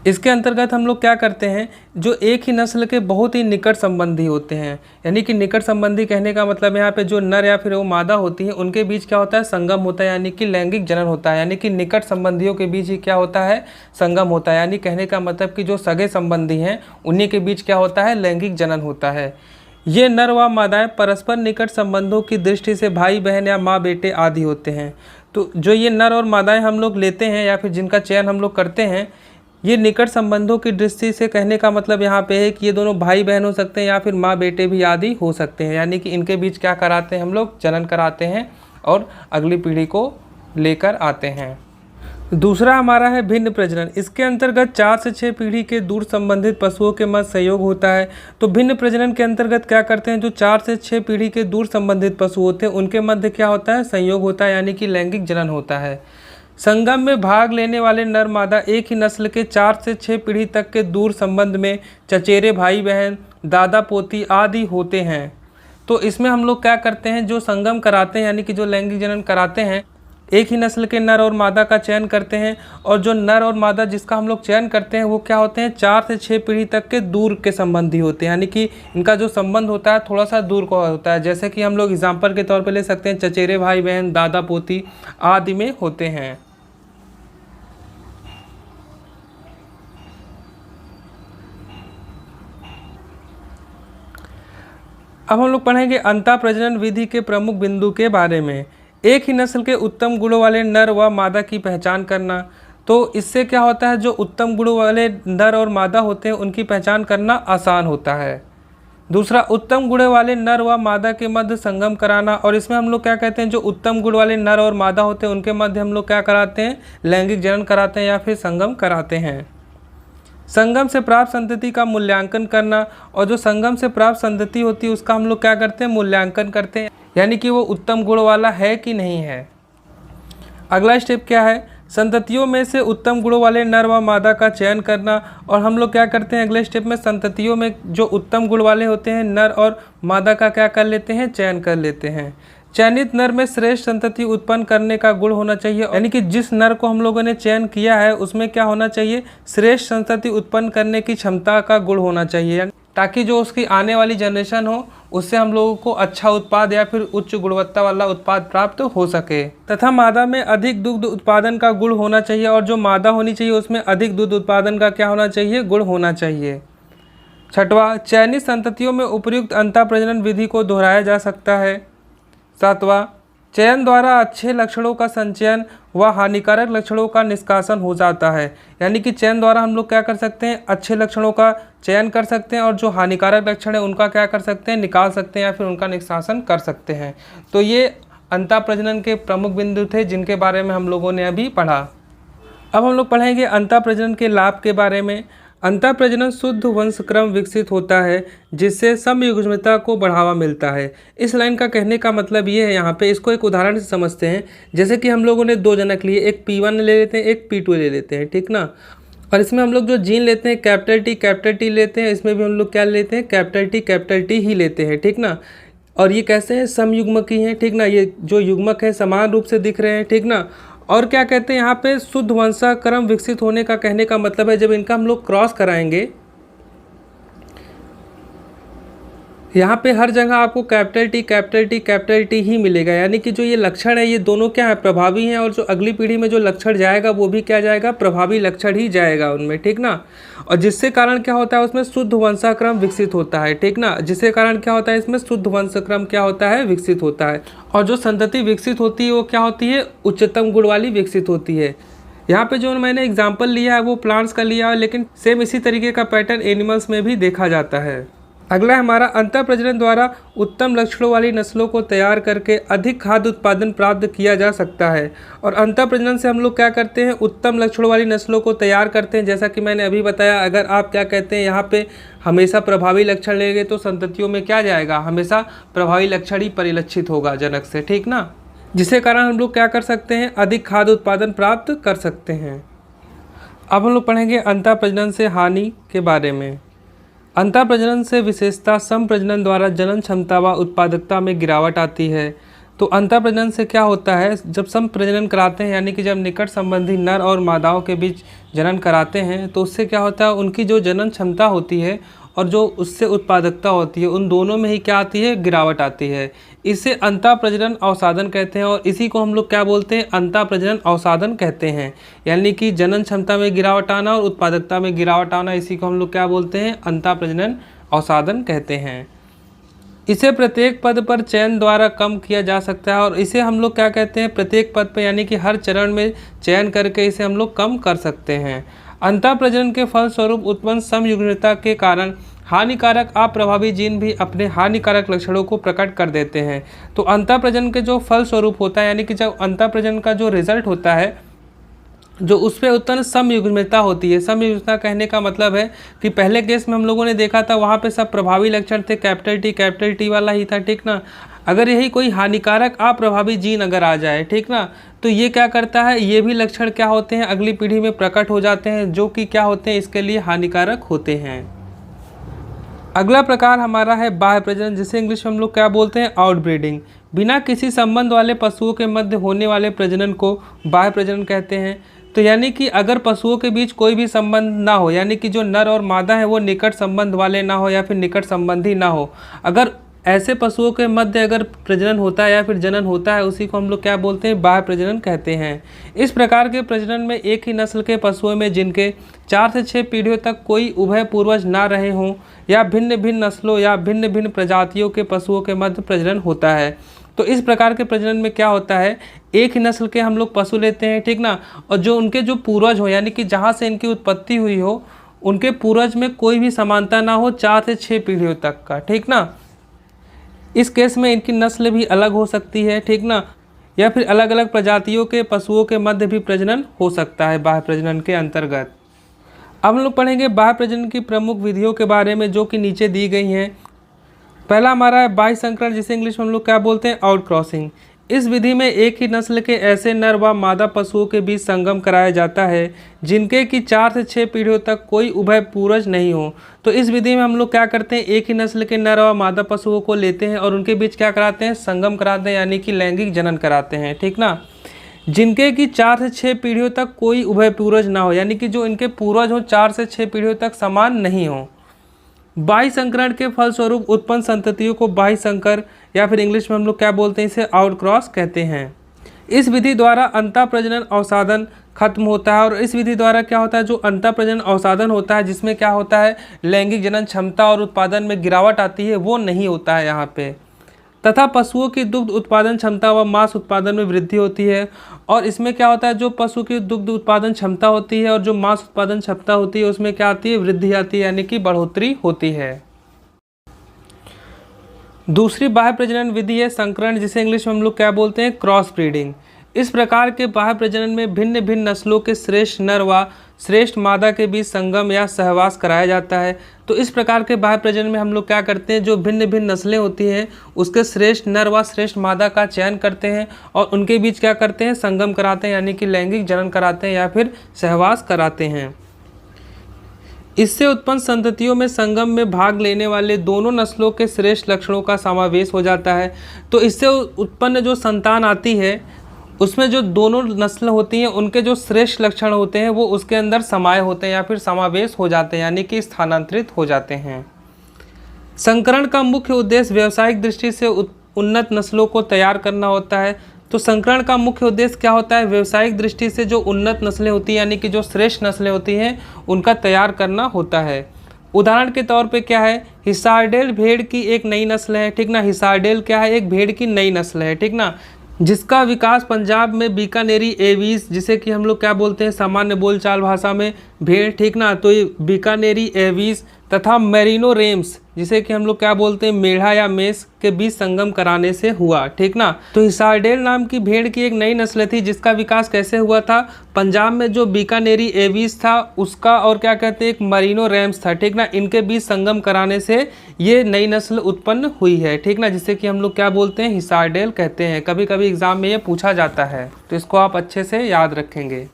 इसके अंतर्गत हम लोग क्या करते हैं, जो एक ही नस्ल के बहुत ही निकट संबंधी होते हैं, यानी कि निकट संबंधी कहने का मतलब यहाँ पे जो नर या फिर वो मादा होती है उनके बीच क्या होता है, संगम होता है, यानी कि लैंगिक जनन होता है। यानी कि निकट संबंधियों के बीच ही क्या होता है, संगम होता है। यानी कहने का मतलब कि जो सगे संबंधी हैं उन्हीं के बीच क्या होता है, लैंगिक जनन होता है। ये नर व मादाएं परस्पर निकट संबंधों की दृष्टि से भाई बहन या माँ बेटे आदि होते हैं। तो जो ये नर और मादाएं हम लोग लेते हैं या फिर जिनका चयन हम लोग करते हैं, ये निकट संबंधों की दृष्टि से कहने का मतलब यहाँ पे है कि ये दोनों भाई बहन हो सकते हैं या फिर माँ बेटे भी आदि हो सकते हैं, यानी कि इनके बीच क्या कराते हैं हम लोग, जनन कराते हैं और अगली पीढ़ी को लेकर आते हैं। दूसरा हमारा है भिन्न प्रजनन। इसके अंतर्गत 4 से 6 पीढ़ी के दूर संबंधित पशुओं के मध्य संयोग होता है। तो भिन्न प्रजनन के अंतर्गत क्या करते हैं, जो 4 से 6 पीढ़ी के दूर संबंधित पशु होते हैं उनके मध्य क्या होता है, संयोग होता है, यानी कि लैंगिक जनन होता है। संगम में भाग लेने वाले नर मादा एक ही नस्ल के 4 से 6 पीढ़ी तक के दूर संबंध में चचेरे भाई बहन, दादा पोती आदि होते हैं। तो इसमें हम लोग क्या करते हैं, जो संगम कराते हैं यानी कि जो लैंगिक जनन कराते हैं, एक ही नस्ल के नर और मादा का चयन करते हैं, और जो नर और मादा जिसका हम लोग चयन करते हैं वो क्या होते हैं, 4 से 6 पीढ़ी तक के दूर के संबंधी होते हैं, यानी कि इनका जो संबंध होता है थोड़ा सा दूर का होता है। जैसे कि हम लोग एग्जाम्पल के तौर पे ले सकते हैं चचेरे भाई बहन, दादा पोती आदि में होते हैं। अब हम लोग पढ़ेंगे अंतः प्रजनन विधि के प्रमुख बिंदु के बारे में। एक ही नस्ल के उत्तम गुणों वाले नर व मादा की पहचान करना। तो इससे क्या होता है, जो उत्तम गुणों वाले नर और मादा होते हैं उनकी पहचान करना आसान होता है। दूसरा, उत्तम गुण वाले नर व मादा के मध्य संगम कराना, और इसमें हम लोग क्या कहते हैं, जो उत्तम गुण वाले नर और मादा होते हैं उनके मध्य हम लोग क्या कराते हैं, लैंगिक जनन कराते हैं या फिर संगम कराते हैं। संगम से प्राप्त संतति का मूल्यांकन करना, और जो संगम से प्राप्त संतति होती है उसका हम लोग क्या करते हैं, मूल्यांकन करते हैं, यानी कि वो उत्तम गुण वाला है कि नहीं है। अगला स्टेप क्या है, संततियों में से उत्तम गुणों वाले नर व मादा का चयन करना, और हम लोग क्या करते हैं अगले स्टेप में, संततियों में जो उत्तम गुण वाले होते हैं नर और मादा का क्या कर लेते हैं, चयन कर लेते हैं। चयनित नर में श्रेष्ठ संतति उत्पन्न करने का गुण होना चाहिए, यानी कि जिस नर को हम लोगों ने चयन किया है उसमें क्या होना चाहिए, श्रेष्ठ संतति उत्पन्न करने की क्षमता का गुण होना चाहिए, ताकि जो उसकी आने वाली जनरेशन हो उससे हम लोगों को अच्छा उत्पाद या फिर उच्च गुणवत्ता वाला उत्पाद प्राप्त हो सके। तथा मादा में अधिक दुग्ध उत्पादन का गुण होना चाहिए, और जो मादा होनी चाहिए उसमें अधिक दूध उत्पादन का क्या होना चाहिए, गुण होना चाहिए। छठवां, चयनित संततियों में उपयुक्त अंतः प्रजनन विधि को दोहराया जा सकता है। सातवां, चयन द्वारा अच्छे लक्षणों का संचयन व हानिकारक लक्षणों का निष्कासन हो जाता है, यानी कि चयन द्वारा हम लोग क्या कर सकते हैं, अच्छे लक्षणों का चयन कर सकते हैं और जो हानिकारक लक्षण है उनका क्या कर सकते हैं, निकाल सकते हैं या फिर उनका निष्कासन कर सकते हैं। तो ये अंतः प्रजनन के प्रमुख बिंदु थे जिनके बारे में हम लोगों ने अभी पढ़ा। अब हम लोग पढ़ेंगे अंतः प्रजनन के लाभ के बारे में। अंतः प्रजनन शुद्ध वंशक्रम विकसित होता है जिससे समयुग्मता को बढ़ावा मिलता है। इस लाइन का कहने का मतलब ये है, यहाँ पे इसको एक उदाहरण से समझते हैं। जैसे कि हम लोगों ने 2 जनक लिए, एक P1 ले लेते हैं, एक P2 ले लेते हैं, ठीक ना। और इसमें हम लोग जो जीन लेते हैं कैपिटल टी लेते हैं, इसमें भी हम लोग क्या लेते हैं, कैपिटल टी ही लेते हैं, ठीक ना। और ये कैसे हैं, समयुग्मकी हैं, ठीक ना। ये जो युग्मक है समान रूप से दिख रहे हैं, ठीक ना। और क्या कहते हैं यहाँ पे, शुद्ध वंशाक्रम विकसित होने का कहने का मतलब है जब इनका हम लोग क्रॉस कराएंगे, यहाँ पे हर जगह आपको कैपिटल टी ही मिलेगा, यानी कि जो ये लक्षण है ये दोनों क्या है, प्रभावी हैं। और जो अगली पीढ़ी में जो लक्षण जाएगा वो भी क्या जाएगा, प्रभावी लक्षण ही जाएगा उनमें, ठीक ना। और जिससे कारण क्या होता है, उसमें शुद्ध वंशाक्रम विकसित होता है, ठीक ना। जिससे कारण क्या होता है, इसमें शुद्ध वंशाक्रम क्या होता है, विकसित होता है। और जो संतति विकसित होती है वो क्या होती है, उच्चतम गुण वाली विकसित होती है। यहाँ पे जो मैंने एग्जाम्पल लिया है वो प्लांट्स का लिया है, लेकिन सेम इसी तरीके का पैटर्न एनिमल्स में भी देखा जाता है। अगला हमारा अंतः प्रजनन द्वारा उत्तम लक्षणों वाली नस्लों को तैयार करके अधिक खाद्य उत्पादन प्राप्त किया जा सकता है। और अंतः प्रजनन से हम लोग क्या करते हैं, उत्तम लक्षणों वाली नस्लों को तैयार करते हैं। जैसा कि मैंने अभी बताया, अगर आप क्या कहते हैं यहाँ पे हमेशा प्रभावी लक्षण लेंगे तो संततियों में क्या जाएगा, हमेशा प्रभावी लक्षण ही परिलक्षित होगा जनक से, ठीक ना। जिसके कारण हम लोग क्या कर सकते हैं, अधिक खाद्य उत्पादन प्राप्त कर सकते हैं। अब हम लोग पढ़ेंगे अंतः प्रजनन से हानि के बारे में। अंतः प्रजनन से विशेषता सम प्रजनन द्वारा जनन क्षमता व उत्पादकता में गिरावट आती है। तो अंतः प्रजनन से क्या होता है, जब सम प्रजनन कराते हैं यानी कि जब निकट संबंधी नर और मादाओं के बीच जनन कराते हैं तो उससे क्या होता है, उनकी जो जनन क्षमता होती है और जो उससे उत्पादकता होती है उन दोनों में ही क्या आती है, गिरावट आती है। इसे अंतः प्रजनन अवसादन कहते हैं, और इसी को हम लोग क्या बोलते हैं, अंतः प्रजनन अवसादन कहते हैं। यानी कि जनन क्षमता में गिरावट आना और उत्पादकता में गिरावट आना, इसी को हम लोग क्या बोलते हैं, अंतः प्रजनन अवसादन कहते हैं। इसे प्रत्येक पद पर चयन द्वारा कम किया जा सकता है और इसे हम लोग क्या कहते हैं, प्रत्येक पद पर यानी कि हर चरण में चयन करके इसे हम लोग कम कर सकते हैं। अंतः प्रजनन के फलस्वरूप उत्पन्न समयुग्मता के कारण हानिकारक अप्रभावी जीन भी अपने हानिकारक लक्षणों को प्रकट कर देते हैं। तो अंतः प्रजनन के जो फलस्वरूप होता है यानी कि जब अंतः प्रजनन का जो रिजल्ट होता है, जो उस पर उत्पन्न समयुग्मता होती है। समयुग्मता कहने का मतलब है कि पहले केस में हम लोगों ने देखा था वहाँ पे सब प्रभावी लक्षण थे, कैपिटल टी वाला ही था, ठीक ना। अगर यही कोई हानिकारक अप्रभावी जीन अगर आ जाए, ठीक ना, तो ये क्या करता है, ये भी लक्षण क्या होते हैं, अगली पीढ़ी में प्रकट हो जाते हैं, जो कि क्या होते हैं, इसके लिए हानिकारक होते हैं। अगला प्रकार हमारा है बाह्य प्रजनन, जिसे इंग्लिश में हम लोग क्या बोलते हैं, आउटब्रीडिंग। बिना किसी संबंध वाले पशुओं के मध्य होने वाले प्रजनन को बाह्य प्रजनन कहते हैं। तो यानी कि अगर पशुओं के बीच कोई भी संबंध ना हो, यानी कि जो नर और मादा है वो निकट संबंध वाले ना हो या फिर निकट संबंधी ना हो, अगर ऐसे पशुओं के मध्य अगर प्रजनन होता है या फिर जनन होता है, उसी को हम लोग क्या बोलते हैं, बाह्य प्रजनन कहते हैं। इस प्रकार के प्रजनन में एक ही नस्ल के पशुओं में जिनके 4 से 6 पीढ़ियों तक कोई उभय पूर्वज ना रहे हों या भिन्न भिन्न नस्लों या भिन्न भिन्न प्रजातियों के पशुओं के मध्य प्रजनन होता है। तो इस प्रकार के प्रजनन में क्या होता है, एक ही नस्ल के हम लोग पशु लेते हैं, ठीक ना, और जो उनके जो पूर्वज हो यानी कि जहाँ से इनकी उत्पत्ति हुई हो, उनके पूर्वज में कोई भी समानता ना हो 4 से 6 पीढ़ियों तक का, ठीक ना। इस केस में इनकी नस्ल भी अलग हो सकती है, ठीक ना, या फिर अलग अलग प्रजातियों के पशुओं के मध्य भी प्रजनन हो सकता है बाह्य प्रजनन के अंतर्गत। अब हम लोग पढ़ेंगे बाह्य प्रजनन की प्रमुख विधियों के बारे में, जो कि नीचे दी गई हैं। पहला हमारा है बाह्य संकरण, जिसे इंग्लिश में हम लोग क्या बोलते हैं, आउट क्रॉसिंग। इस विधि में एक ही नस्ल के ऐसे नर व मादा पशुओं के बीच संगम कराया जाता है जिनके कि 4 से 6 पीढ़ियों तक कोई उभय पूर्वज नहीं हो। तो इस विधि में हम लोग क्या करते हैं, एक ही नस्ल के नर व मादा पशुओं को लेते हैं और उनके बीच क्या कराते हैं, संगम कराते हैं, यानी कि लैंगिक जनन कराते हैं, ठीक ना। जिनके कि 4 से 6 पीढ़ियों तक कोई उभय पूर्वज ना हो, यानी कि जो इनके पूर्वज हो 4 से 6 पीढ़ियों तक समान नहीं हो। बाह्य संकरण के फलस्वरूप उत्पन्न संततियों को बाह्य संकर या फिर इंग्लिश में हम लोग क्या बोलते हैं, इसे आउटक्रॉस कहते हैं। इस विधि द्वारा अंतः प्रजनन अवसाधन खत्म होता है और इस विधि द्वारा क्या होता है, जो अंतः प्रजनन अवसाधन होता है जिसमें क्या होता है, लैंगिक जनन क्षमता और उत्पादन में गिरावट आती है, वो नहीं होता है यहाँ पे, तथा पशुओं की दुग्ध उत्पादन क्षमता व मांस उत्पादन में वृद्धि होती है। और इसमें क्या होता है, जो पशु की दुग्ध उत्पादन क्षमता होती है और जो मांस उत्पादन क्षमता होती है उसमें क्या आती है, वृद्धि आती है, यानी कि बढ़ोतरी होती है। दूसरी बाह्य प्रजनन विधि है संकरण, जिसे इंग्लिश में हम लोग क्या बोलते हैं, क्रॉस ब्रीडिंग। इस प्रकार के बाह्य प्रजनन में भिन्न भिन्न नस्लों के श्रेष्ठ नर व श्रेष्ठ मादा के बीच संगम या सहवास कराया जाता है। तो इस प्रकार के बाह्य प्रजनन में हम लोग क्या करते हैं, जो भिन्न भिन्न नस्लें होती हैं उसके श्रेष्ठ नर व श्रेष्ठ मादा का चयन करते हैं और उनके बीच क्या करते हैं, संगम कराते हैं, यानी कि लैंगिक जनन कराते हैं या फिर सहवास कराते हैं। इससे उत्पन्न संततियों में संगम में भाग लेने वाले दोनों नस्लों के श्रेष्ठ लक्षणों का समावेश हो जाता है। तो इससे उत्पन्न जो संतान आती है उसमें जो दोनों नस्ल होती हैं उनके जो श्रेष्ठ लक्षण होते हैं वो उसके अंदर समाये होते हैं या फिर समावेश हो जाते हैं, यानी कि स्थानांतरित हो जाते हैं। संकरण का मुख्य उद्देश्य व्यावसायिक दृष्टि से उन्नत नस्लों को तैयार करना होता है। तो संकरण का मुख्य उद्देश्य क्या होता है, व्यावसायिक दृष्टि से जो उन्नत नस्लें होती हैं यानी कि जो श्रेष्ठ नस्लें होती हैं उनका तैयार करना होता है। उदाहरण के तौर पे क्या है, हिसारडेल भेड़ की एक नई नस्ल है, ठीक ना। हिसारडेल क्या है, एक भेड़ की नई नस्ल है, ठीक ना, जिसका विकास पंजाब में बीकानेरी एवीज, जिसे कि हम लोग क्या बोलते हैं सामान्य बोलचाल भाषा में भेड़, ठीक ना। तो ये बीकानेरी एवीज तथा मेरिनो रेम्स, जिसे कि हम लोग क्या बोलते हैं मेढ़ा या मेष, के बीच संगम कराने से हुआ, ठीक ना। तो हिसारडेल नाम की भेड़ की एक नई नस्ल थी जिसका विकास कैसे हुआ था, पंजाब में जो बीकानेरी एवीज था उसका और क्या कहते हैं एक मेरिनो रेम्स था, ठीक ना। इनके बीच संगम कराने से ये नई नस्ल उत्पन्न हुई है, ठीक ना, जिसे कि हम लोग क्या बोलते हैं हिसारडेल कहते हैं। कभी कभी एग्जाम में ये पूछा जाता है तो इसको आप अच्छे से याद रखेंगे।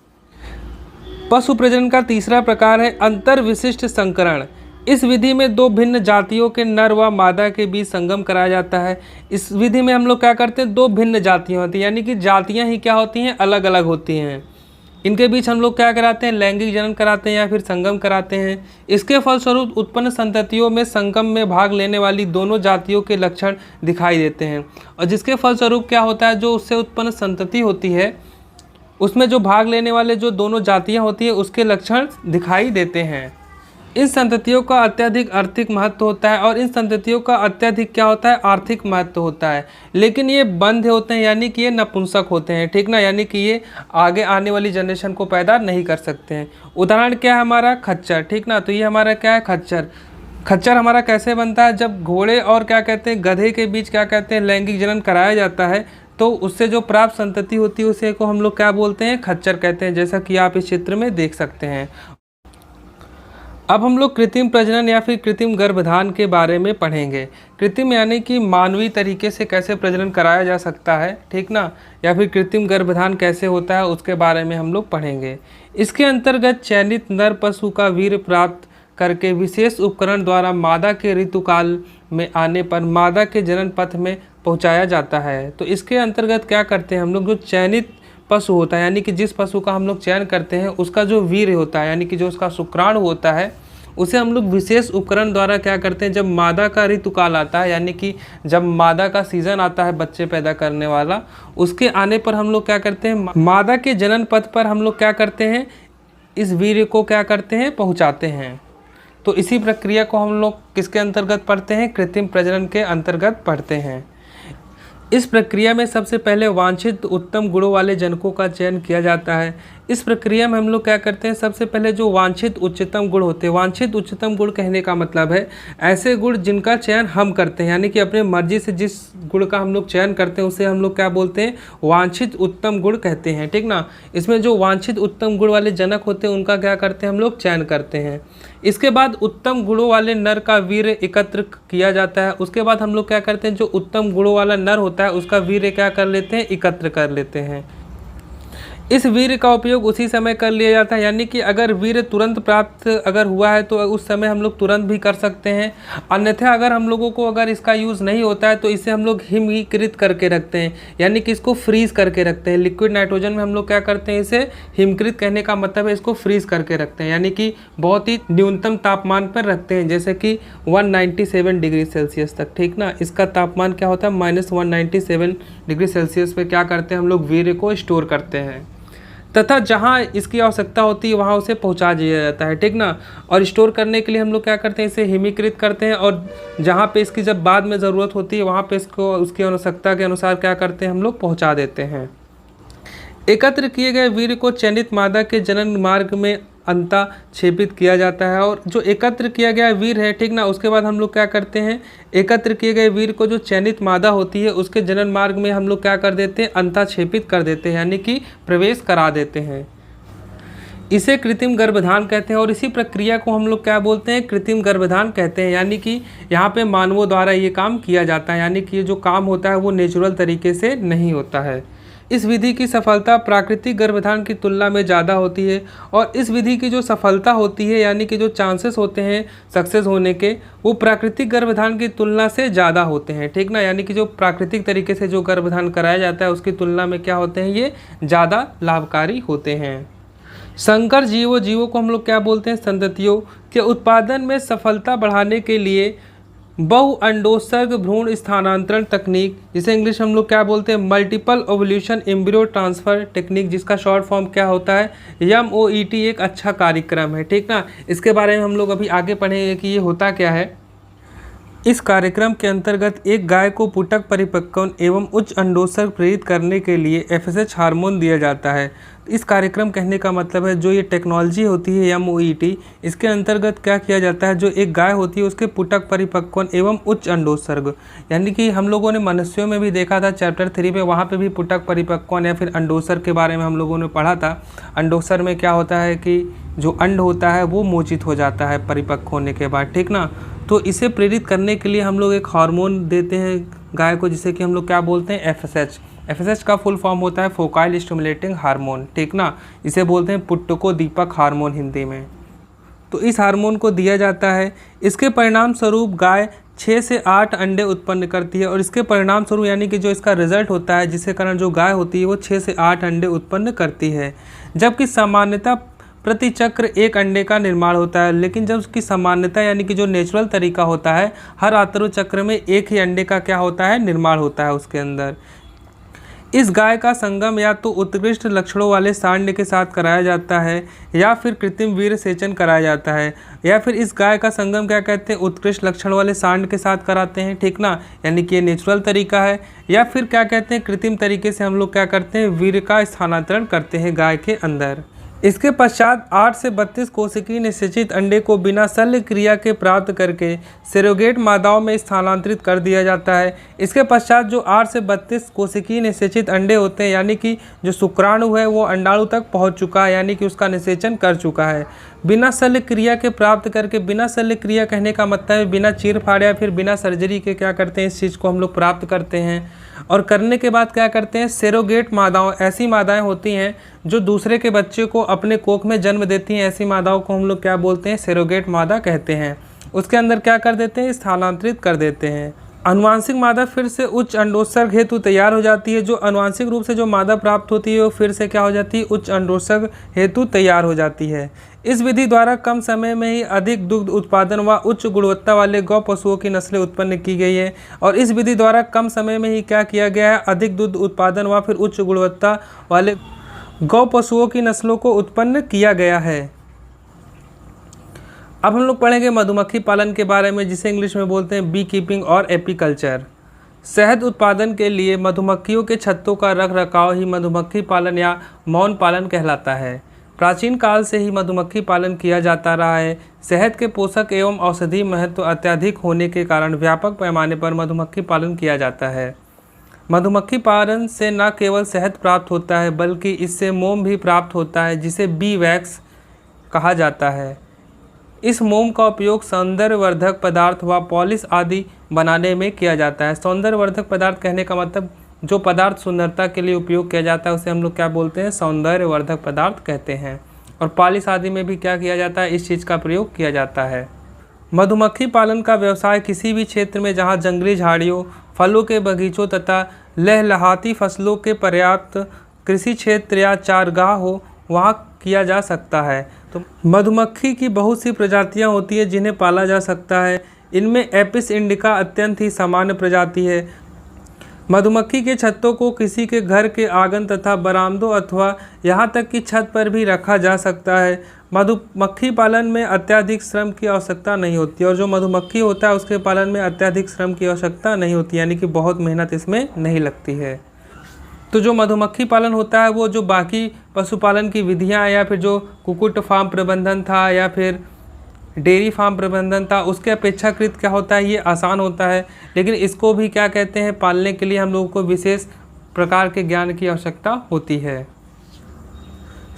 पशु प्रजनन का तीसरा प्रकार है अंतर विशिष्ट संकरण। इस विधि में दो भिन्न जातियों के नर व मादा के बीच संगम कराया जाता है। इस विधि में हम लोग क्या करते हैं, दो भिन्न जातियाँ होती हैं, यानी कि जातियाँ ही क्या होती हैं, अलग अलग होती हैं। इनके बीच हम लोग क्या कराते हैं, लैंगिक जनन कराते हैं या फिर संगम कराते हैं। इसके फलस्वरूप उत्पन्न संततियों में संगम में भाग लेने वाली दोनों जातियों के लक्षण दिखाई देते हैं और जिसके फलस्वरूप क्या होता है, जो उससे उत्पन्न संतति होती है उसमें जो भाग लेने वाले जो दोनों जातियाँ होती हैं उसके लक्षण दिखाई देते हैं। इन संततियों का अत्यधिक आर्थिक महत्व होता है और इन संततियों का अत्यधिक क्या होता है, आर्थिक महत्व होता है। लेकिन ये बंध होते हैं, यानी कि ये नपुंसक होते हैं, ठीक ना, यानी कि ये आगे आने वाली जनरेशन को पैदा नहीं कर सकते हैं। उदाहरण क्या है हमारा, खच्चर, ठीक ना। तो ये हमारा क्या है, खच्चर। खच्चर हमारा कैसे बनता है, जब घोड़े और क्या कहते हैं गधे के बीच क्या कहते हैं लैंगिक जनन कराया जाता है, तो उससे जो प्राप्त संतति होती है उसे को हम लोग क्या बोलते हैं, खच्चर कहते हैं, जैसा कि आप इस चित्र में देख सकते हैं। अब हम लोग कृत्रिम प्रजनन या फिर कृत्रिम गर्भधान के बारे में पढ़ेंगे। कृत्रिम यानी कि मानवीय तरीके से कैसे प्रजनन कराया जा सकता है, ठीक ना, या फिर कृत्रिम गर्भधान कैसे होता है उसके बारे में हम लोग पढ़ेंगे। इसके अंतर्गत चयनित नर पशु का वीर्य प्राप्त करके विशेष उपकरण द्वारा मादा के ऋतुकाल में आने पर मादा के जनन पथ में पहुंचाया जाता है। तो इसके अंतर्गत क्या करते हैं हम लोग, जो चयनित पशु होता है, यानी कि जिस पशु का हम लोग चयन करते हैं उसका जो वीर्य होता है, यानी कि जो उसका शुक्राणु होता है, उसे हम लोग विशेष उपकरण द्वारा क्या करते हैं, जब मादा का ऋतुकाल आता है, यानी कि जब मादा का सीजन आता है बच्चे पैदा करने वाला, उसके आने पर हम लोग क्या करते हैं, मादा के जनन पथ पर हम लोग क्या करते हैं, इस वीर्य को क्या करते हैं, पहुँचाते हैं। तो इसी प्रक्रिया को हम लोग किसके अंतर्गत पढ़ते हैं, कृत्रिम प्रजनन के अंतर्गत पढ़ते हैं। इस प्रक्रिया में सबसे पहले वांछित उत्तम गुणों वाले जनकों का चयन किया जाता है। इस प्रक्रिया में हम लोग क्या करते हैं, सबसे पहले जो वांछित उच्चतम गुण होते हैं, वांछित उच्चतम गुण कहने का मतलब है ऐसे गुण जिनका चयन हम करते हैं, यानी कि अपने मर्जी से जिस गुण का हम लोग चयन करते हैं उसे हम लोग क्या बोलते हैं, वांछित उत्तम गुण कहते हैं, ठीक ना। इसमें जो वांछित उत्तम गुण वाले जनक होते हैं उनका क्या करते हैं, हम लोग चयन करते हैं। इसके बाद उत्तम गुणों वाले नर का वीर्य एकत्र किया जाता है। उसके बाद हम लोग क्या करते हैं, जो उत्तम गुणों वाला नर होता है उसका वीर्य क्या कर लेते हैं, एकत्र कर लेते हैं। इस वीर्य का उपयोग उसी समय कर लिया जाता है, यानी कि अगर वीर्य तुरंत प्राप्त अगर हुआ है तो उस समय हम लोग तुरंत भी कर सकते हैं। अन्यथा अगर हम लोगों को अगर इसका यूज़ नहीं होता है तो इसे हम लोग हिमीकृत करके रखते हैं, यानी कि इसको फ्रीज़ करके रखते हैं। लिक्विड नाइट्रोजन में हम लोग क्या करते हैं, इसे हिमकृत कहने का मतलब है इसको फ्रीज़ करके रखते हैं, यानी कि बहुत ही न्यूनतम तापमान पर रखते हैं, जैसे कि 197 डिग्री सेल्सियस तक, ठीक ना। इसका तापमान क्या होता है, -197 डिग्री सेल्सियस पे क्या करते हैं हम लोग, वीर्य को स्टोर करते हैं, तथा जहाँ इसकी आवश्यकता होती है वहाँ उसे पहुँचा दिया जाता है, ठीक ना। और स्टोर करने के लिए हम लोग क्या करते हैं, इसे हिमीकृत करते हैं, और जहाँ पे इसकी जब बाद में ज़रूरत होती है वहाँ पे इसको उसकी आवश्यकता के अनुसार क्या करते हैं, हम लोग पहुँचा देते हैं। एकत्र किए गए वीर्य को चयनित मादा के जनन मार्ग में अंताक्षेपित किया जाता है, और जो एकत्र किया गया वीर्य है, ठीक ना, उसके बाद हम लोग क्या करते हैं, एकत्र किए गए वीर्य को जो चयनित मादा होती है उसके जनन मार्ग में हम लोग क्या कर देते हैं, अंताक्षेपित कर देते हैं, यानी कि प्रवेश करा देते हैं। इसे कृत्रिम गर्भधान कहते हैं, और इसी प्रक्रिया को हम लोग क्या बोलते हैं, कृत्रिम गर्भधान कहते हैं, यानी कि यहाँ पे मानवों द्वारा ये काम किया जाता है, यानी कि ये जो काम होता है वो नेचुरल तरीके से नहीं होता है। इस विधि की सफलता प्राकृतिक गर्भधान की तुलना में ज़्यादा होती है, और इस विधि की जो सफलता होती है, यानी कि जो चांसेस होते हैं सक्सेस होने के, वो प्राकृतिक गर्भधान की तुलना से ज़्यादा होते हैं, ठीक ना। यानी कि जो प्राकृतिक तरीके से जो गर्भधान कराया जाता है उसकी तुलना में क्या होते हैं, ये ज़्यादा लाभकारी होते हैं। संकर जीवों को हम लोग क्या बोलते हैं, संततियों के उत्पादन में सफलता बढ़ाने के लिए बहु अंडोत्सर्ग भ्रूण स्थानांतरण तकनीक, जिसे इंग्लिश हम लोग क्या बोलते हैं, multiple ovulation embryo transfer technique, जिसका शॉर्ट फॉर्म क्या होता है, MOET, एक अच्छा कार्यक्रम है, ठीक ना। इसके बारे में हम लोग अभी आगे पढ़ेंगे कि ये होता क्या है। इस कार्यक्रम के अंतर्गत एक गाय को पुटक परिपक्वन एवं उच्च अंडोत्सर्ग प्रेरित करने के लिए FSH हार्मोन दिया जाता है। इस कार्यक्रम कहने का मतलब है जो ये टेक्नोलॉजी होती है MOET, इसके अंतर्गत क्या किया जाता है, जो एक गाय होती है उसके पुटक परिपक्वन एवं उच्च अंडोत्सर्ग, यानी कि हम लोगों ने मनुष्यों में भी देखा था चैप्टर 3 में, वहाँ पे भी पुटक परिपक्वन या फिर अंडोत्सर्ग के बारे में हम लोगों ने पढ़ा था। अंडोत्सर्ग में क्या होता है कि जो अंड होता है वो मोचित हो जाता है परिपक्व होने के बाद, ठीक ना। तो इसे प्रेरित करने के लिए हम लोग एक हार्मोन देते हैं गाय को, जिसे कि हम लोग क्या बोलते हैं, FSH का फुल फॉर्म होता है फोकाइल स्टिमुलेटिंग हार्मोन, ठीक ना। इसे बोलते हैं पुट्टको-दीपक हार्मोन हिंदी में। तो इस हार्मोन को दिया जाता है। इसके परिणाम स्वरूप गाय 6 से 8 अंडे उत्पन्न करती है, और इसके परिणाम स्वरूप यानी कि जो इसका रिजल्ट होता है, जिसके कारण जो गाय होती है वो 6 से 8 अंडे उत्पन्न करती है, जबकि सामान्यतः प्रति चक्र 1 अंडे का निर्माण होता है। लेकिन जब उसकी सामान्यता यानी कि जो नेचुरल तरीका होता है, हर आतरु चक्र में 1 ही अंडे का क्या होता है, निर्माण होता है उसके अंदर। इस गाय का संगम या तो उत्कृष्ट लक्षणों वाले सांड के साथ कराया जाता है या फिर कृत्रिम वीर्य सेचन कराया जाता है। या फिर इस गाय का संगम क्या कहते हैं, उत्कृष्ट लक्षण वाले सांड के साथ कराते हैं, ठीक ना, यानी कि ये नेचुरल तरीका है। या फिर क्या कहते हैं, कृत्रिम तरीके से हम लोग क्या करते हैं, वीर्य का स्थानांतरण करते हैं गाय के अंदर। इसके पश्चात 8 से 32 कोशिकीय निषेचित अंडे को बिना शल्य क्रिया के प्राप्त करके सरोगेट मादाओं में स्थानांतरित कर दिया जाता है। इसके पश्चात जो 8 से 32 कोशिकीय निषेचित अंडे होते हैं, यानी कि जो शुक्राणु है वो अंडाणु तक पहुंच चुका है, यानी कि उसका निषेचन कर चुका है। बिना शल्य क्रिया के प्राप्त करके, बिना शल्य क्रिया कहने का मतलब है बिना चीर फाड़ या फिर बिना सर्जरी के क्या करते हैं, इस चीज़ को हम लोग प्राप्त करते हैं। और करने के बाद क्या करते हैं, सरोगेट मादाओं, ऐसी मादाएं होती हैं जो दूसरे के बच्चे को अपने कोख में जन्म देती हैं, ऐसी मादाओं को हम लोग क्या बोलते हैं, सरोगेट मादा कहते हैं। उसके अंदर क्या कर देते हैं, स्थानांतरित कर देते हैं। आनुवांशिक मादा फिर से उच्च अंडोत्सर्ग हेतु तैयार हो जाती है। जो आनुवांशिक रूप से जो मादा प्राप्त होती है वो फिर से क्या हो जाती है, उच्च अंडोत्सर्ग हेतु तैयार हो जाती है। इस विधि द्वारा कम समय में ही अधिक दुग्ध उत्पादन व उच्च गुणवत्ता वाले गौ पशुओं की नस्लें उत्पन्न की गई है। और इस विधि द्वारा कम समय में ही क्या किया गया है, अधिक दूध उत्पादन व फिर उच्च गुणवत्ता वाले गौ पशुओं की नस्लों को उत्पन्न किया गया है। अब हम लोग पढ़ेंगे मधुमक्खी पालन के बारे में, जिसे इंग्लिश में बोलते हैं बी कीपिंग और एपीकल्चर। शहद उत्पादन के लिए मधुमक्खियों के छत्तों का रख रखाव ही मधुमक्खी पालन या मौन पालन कहलाता है। प्राचीन काल से ही मधुमक्खी पालन किया जाता रहा है। शहद के पोषक एवं औषधीय महत्व अत्यधिक होने के कारण व्यापक पैमाने पर मधुमक्खी पालन किया जाता है। मधुमक्खी पालन से न केवल शहद प्राप्त होता है बल्कि इससे मोम भी प्राप्त होता है, जिसे बी वैक्स कहा जाता है। इस मोम का उपयोग सौंदर्यवर्धक पदार्थ व पॉलिश आदि बनाने में किया जाता है। सौंदर्यवर्धक पदार्थ कहने का मतलब जो पदार्थ सुंदरता के लिए उपयोग किया जाता है उसे हम लोग क्या बोलते हैं, सौंदर्यवर्धक पदार्थ कहते हैं। और पॉलिश आदि में भी क्या किया जाता है, इस चीज़ का प्रयोग किया जाता है। मधुमक्खी पालन का व्यवसाय किसी भी क्षेत्र में जहाँ जंगली झाड़ियों, फलों के बगीचों तथा लहलहाती फसलों के पर्याप्त कृषि क्षेत्र या चारगाह हो, वहाँ किया जा सकता है। तो मधुमक्खी की बहुत सी प्रजातियाँ होती हैं जिन्हें पाला जा सकता है। इनमें एपिस इंडिका अत्यंत ही सामान्य प्रजाति है। मधुमक्खी के छत्तों को किसी के घर के आंगन तथा बरामदों अथवा यहाँ तक कि छत पर भी रखा जा सकता है। मधुमक्खी पालन में अत्यधिक श्रम की आवश्यकता नहीं होती, और जो मधुमक्खी होता है उसके पालन में अत्यधिक श्रम की आवश्यकता नहीं होती, यानी कि बहुत मेहनत इसमें नहीं लगती है। तो जो मधुमक्खी पालन होता है वो जो बाकी पशुपालन की विधियाँ या फिर जो कुक्कुट फार्म प्रबंधन था या फिर डेयरी फार्म प्रबंधन था, उसके अपेक्षाकृत क्या होता है, ये आसान होता है। लेकिन इसको भी क्या कहते हैं, पालने के लिए हम लोगों को विशेष प्रकार के ज्ञान की आवश्यकता होती है।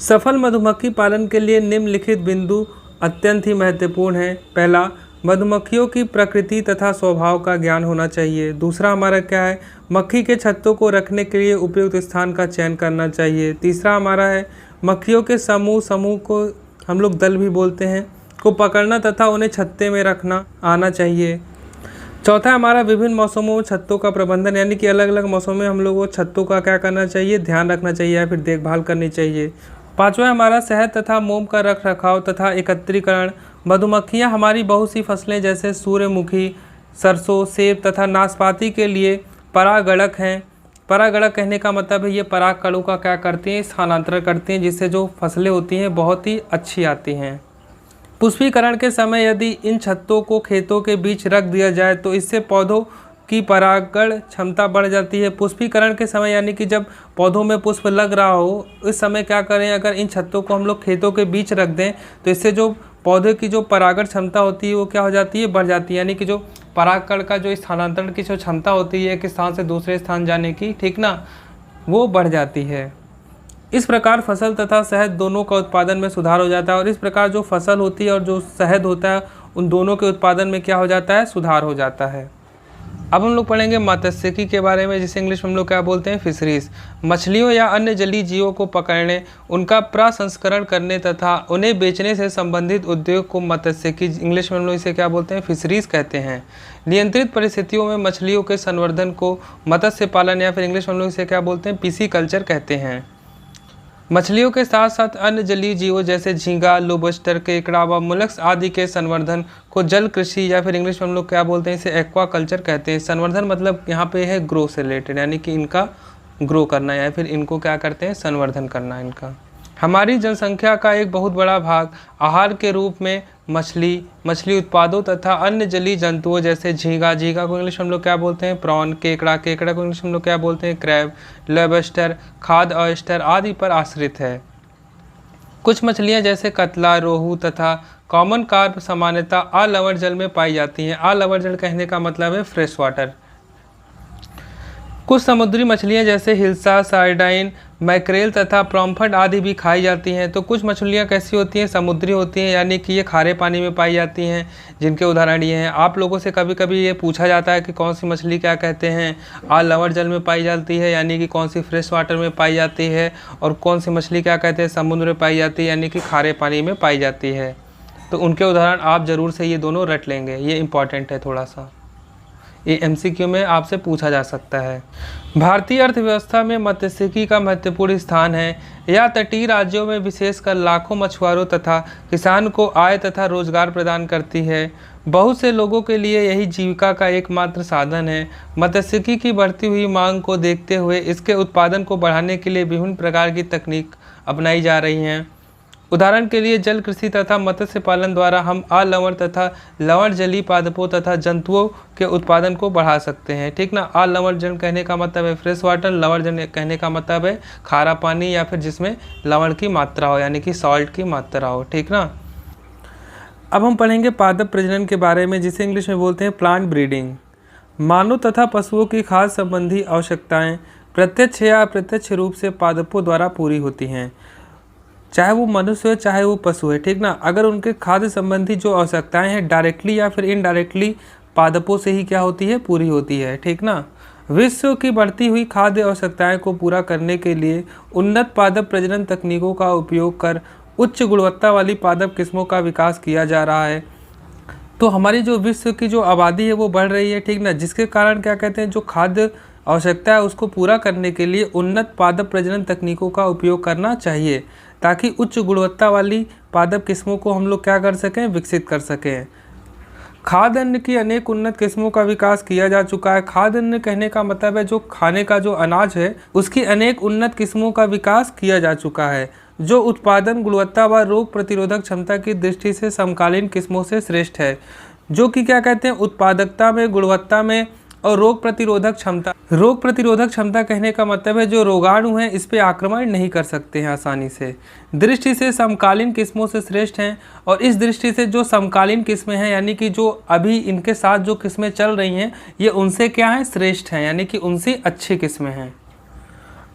सफल मधुमक्खी पालन के लिए निम्नलिखित बिंदु अत्यंत ही महत्वपूर्ण हैं। पहला, मधुमक्खियों की प्रकृति तथा स्वभाव का ज्ञान होना चाहिए। दूसरा हमारा क्या है, मक्खी के छत्तों को रखने के लिए उपयुक्त स्थान का चयन करना चाहिए। तीसरा हमारा है मक्खियों के समूह को हम लोग दल भी बोलते हैं, को पकड़ना तथा उन्हें छत्ते में रखना आना चाहिए। चौथा हमारा विभिन्न मौसमों में छत्तों का प्रबंधन, यानी कि अलग अलग मौसमों में हम लोगों को छत्तों का क्या करना चाहिए, ध्यान रखना चाहिए या फिर देखभाल करनी चाहिए। पाँचवा हमारा शहद तथा मोम का रख रखाव तथा एकत्रीकरण। मधुमक्खियाँ हमारी बहुत सी फसलें जैसे सूर्यमुखी, सरसों, सेब तथा नाशपाती के लिए परागणक हैं। परागणक कहने का मतलब है ये पराग कणों का क्या करती हैं, स्थानांतरण करती हैं, जिससे जो फसलें होती हैं बहुत ही अच्छी आती हैं। पुष्पीकरण के समय यदि इन छत्तों को खेतों के बीच रख दिया जाए तो इससे पौधों की परागण क्षमता बढ़ जाती है। पुष्पीकरण के समय यानी कि जब पौधों में पुष्प लग रहा हो, इस समय क्या करें, अगर इन छत्तों को हम लोग खेतों के बीच रख दें तो इससे जो पौधे की जो परागण क्षमता होती है वो क्या हो जाती है, बढ़ जाती है। यानी कि जो परागकण का जो स्थानांतरण की जो क्षमता होती है एक स्थान से दूसरे स्थान जाने की, ठीक ना, वो बढ़ जाती है। इस प्रकार फसल तथा शहद दोनों का उत्पादन में सुधार हो जाता है। और इस प्रकार जो फसल होती है और जो शहद होता है उन दोनों के उत्पादन में क्या हो जाता है, सुधार हो जाता है। अब हम लोग पढ़ेंगे मत्स्यिकी के बारे में, जिसे इंग्लिश में हम लोग क्या बोलते हैं, फिशरीज। मछलियों या अन्य जलीय जीवों को पकड़ने, उनका प्रसंस्करण करने तथा उन्हें बेचने से संबंधित उद्योग को मत्स्यिकी, इंग्लिश में हम लोग इसे क्या बोलते हैं, फिशरीज कहते हैं। नियंत्रित परिस्थितियों में मछलियों के संवर्धन को मत्स्य पालन या फिर इंग्लिश में हम लोग इसे क्या बोलते हैं, पिसीकल्चर कहते हैं। मछलियों के साथ साथ अन्य जलीय जीवों जैसे झींगा, लोबस्टर, केकड़ा व मोलस्क आदि के संवर्धन को जल कृषि या फिर इंग्लिश में हम लोग क्या बोलते हैं, इसे एक्वाकल्चर कहते हैं। संवर्धन मतलब यहाँ पे है ग्रो से रिलेटेड, यानी कि इनका ग्रो करना या फिर इनको क्या करते हैं, संवर्धन करना इनका। हमारी जनसंख्या का एक बहुत बड़ा भाग आहार के रूप में मछली उत्पादों तथा अन्य जलीय जंतुओं जैसे झींगा को इंग्लिश में हम लोग क्या बोलते हैं, प्रॉन, केकड़ा को इंग्लिश में हम लोग क्या बोलते हैं, क्रैब, लॉबस्टर, खाद्य ऑयस्टर आदि पर आश्रित है। कुछ मछलियां जैसे कतला, रोहू तथा कॉमन कार्प सामान्यतः अलवण जल में पाई जाती हैं। अलवण जल कहने का मतलब है फ्रेश वाटर। कुछ समुद्री मछलियां जैसे हिल्सा, सार्डाइन, मैक्रेल तथा प्रॉम्फट आदि भी खाई जाती हैं। तो कुछ मछलियां कैसी होती हैं, समुद्री होती हैं, यानी कि ये खारे पानी में पाई जाती हैं, जिनके उदाहरण ये हैं। आप लोगों से कभी कभी ये पूछा जाता है कि कौन सी मछली क्या कहते हैं, लवण जल में पाई जाती है यानी कि कौन सी फ्रेश वाटर में पाई जाती है, और कौन सी मछली क्या कहते हैं, समुद्र में पाई जाती है यानी कि खारे पानी में पाई जाती है। तो उनके उदाहरण आप ज़रूर से ये दोनों रट लेंगे, ये इंपॉर्टेंट है थोड़ा सा, ये MCQ में आपसे पूछा जा सकता है। भारतीय अर्थव्यवस्था में मत्स्यिकी का महत्वपूर्ण स्थान है। यह तटीय राज्यों में विशेषकर लाखों मछुआरों तथा किसान को आय तथा रोजगार प्रदान करती है। बहुत से लोगों के लिए यही जीविका का एकमात्र साधन है। मत्स्यिकी की बढ़ती हुई मांग को देखते हुए इसके उत्पादन को बढ़ाने के लिए विभिन्न प्रकार की तकनीक अपनाई जा रही हैं। उदाहरण के लिए जल कृषि तथा मत्स्य पालन द्वारा हम अलवण तथा लवण जलीय पादपों तथा जंतुओं के उत्पादन को बढ़ा सकते हैं। ठीक ना। अलवण जल कहने का मतलब है फ्रेश वाटर, लवण जल कहने का मतलब है खारा पानी या फिर जिसमें लवण की मात्रा हो यानी कि सॉल्ट की मात्रा हो। ठीक ना। अब हम पढ़ेंगे पादप प्रजनन के बारे में, जिसे इंग्लिश में बोलते हैं प्लांट ब्रीडिंग। मानव तथा पशुओं की खाद्य संबंधी आवश्यकताएं प्रत्यक्ष या अप्रत्यक्ष रूप से पादपों द्वारा पूरी होती हैं, चाहे वो मनुष्य हो चाहे वो पशु है। ठीक ना। अगर उनके खाद्य संबंधी जो आवश्यकताएं हैं डायरेक्टली या फिर इनडायरेक्टली पादपों से ही क्या होती है, पूरी होती है। ठीक ना। विश्व की बढ़ती हुई खाद्य आवश्यकताएं को पूरा करने के लिए उन्नत पादप प्रजनन तकनीकों का उपयोग कर उच्च गुणवत्ता वाली पादप किस्मों का विकास किया जा रहा है। तो हमारी जो विश्व की जो आबादी है वो बढ़ रही है। ठीक ना। जिसके कारण क्या कहते हैं, जो खाद्य आवश्यकता है उसको पूरा करने के लिए उन्नत पादप प्रजनन तकनीकों का उपयोग करना चाहिए, ताकि उच्च गुणवत्ता वाली पादप किस्मों को हम लोग क्या कर सकें, विकसित कर सकें। खाद्य अन्न की अनेक उन्नत किस्मों का विकास किया जा चुका है। खाद्य अन्न कहने का मतलब है जो खाने का जो अनाज है उसकी अनेक उन्नत किस्मों का विकास किया जा चुका है, जो उत्पादन, गुणवत्ता व रोग प्रतिरोधक क्षमता की दृष्टि से समकालीन किस्मों से श्रेष्ठ है। जो कि क्या कहते हैं, उत्पादकता में, गुणवत्ता में और रोग प्रतिरोधक क्षमता। रोग प्रतिरोधक क्षमता कहने का मतलब है जो रोगाणु हैं इस पे आक्रमण नहीं कर सकते हैं आसानी से, दृष्टि से समकालीन किस्मों से श्रेष्ठ हैं। और इस दृष्टि से जो समकालीन किस्में हैं यानी कि जो अभी इनके साथ जो किस्में चल रही हैं ये उनसे क्या है, श्रेष्ठ हैं, यानी कि उनसे अच्छी किस्में हैं।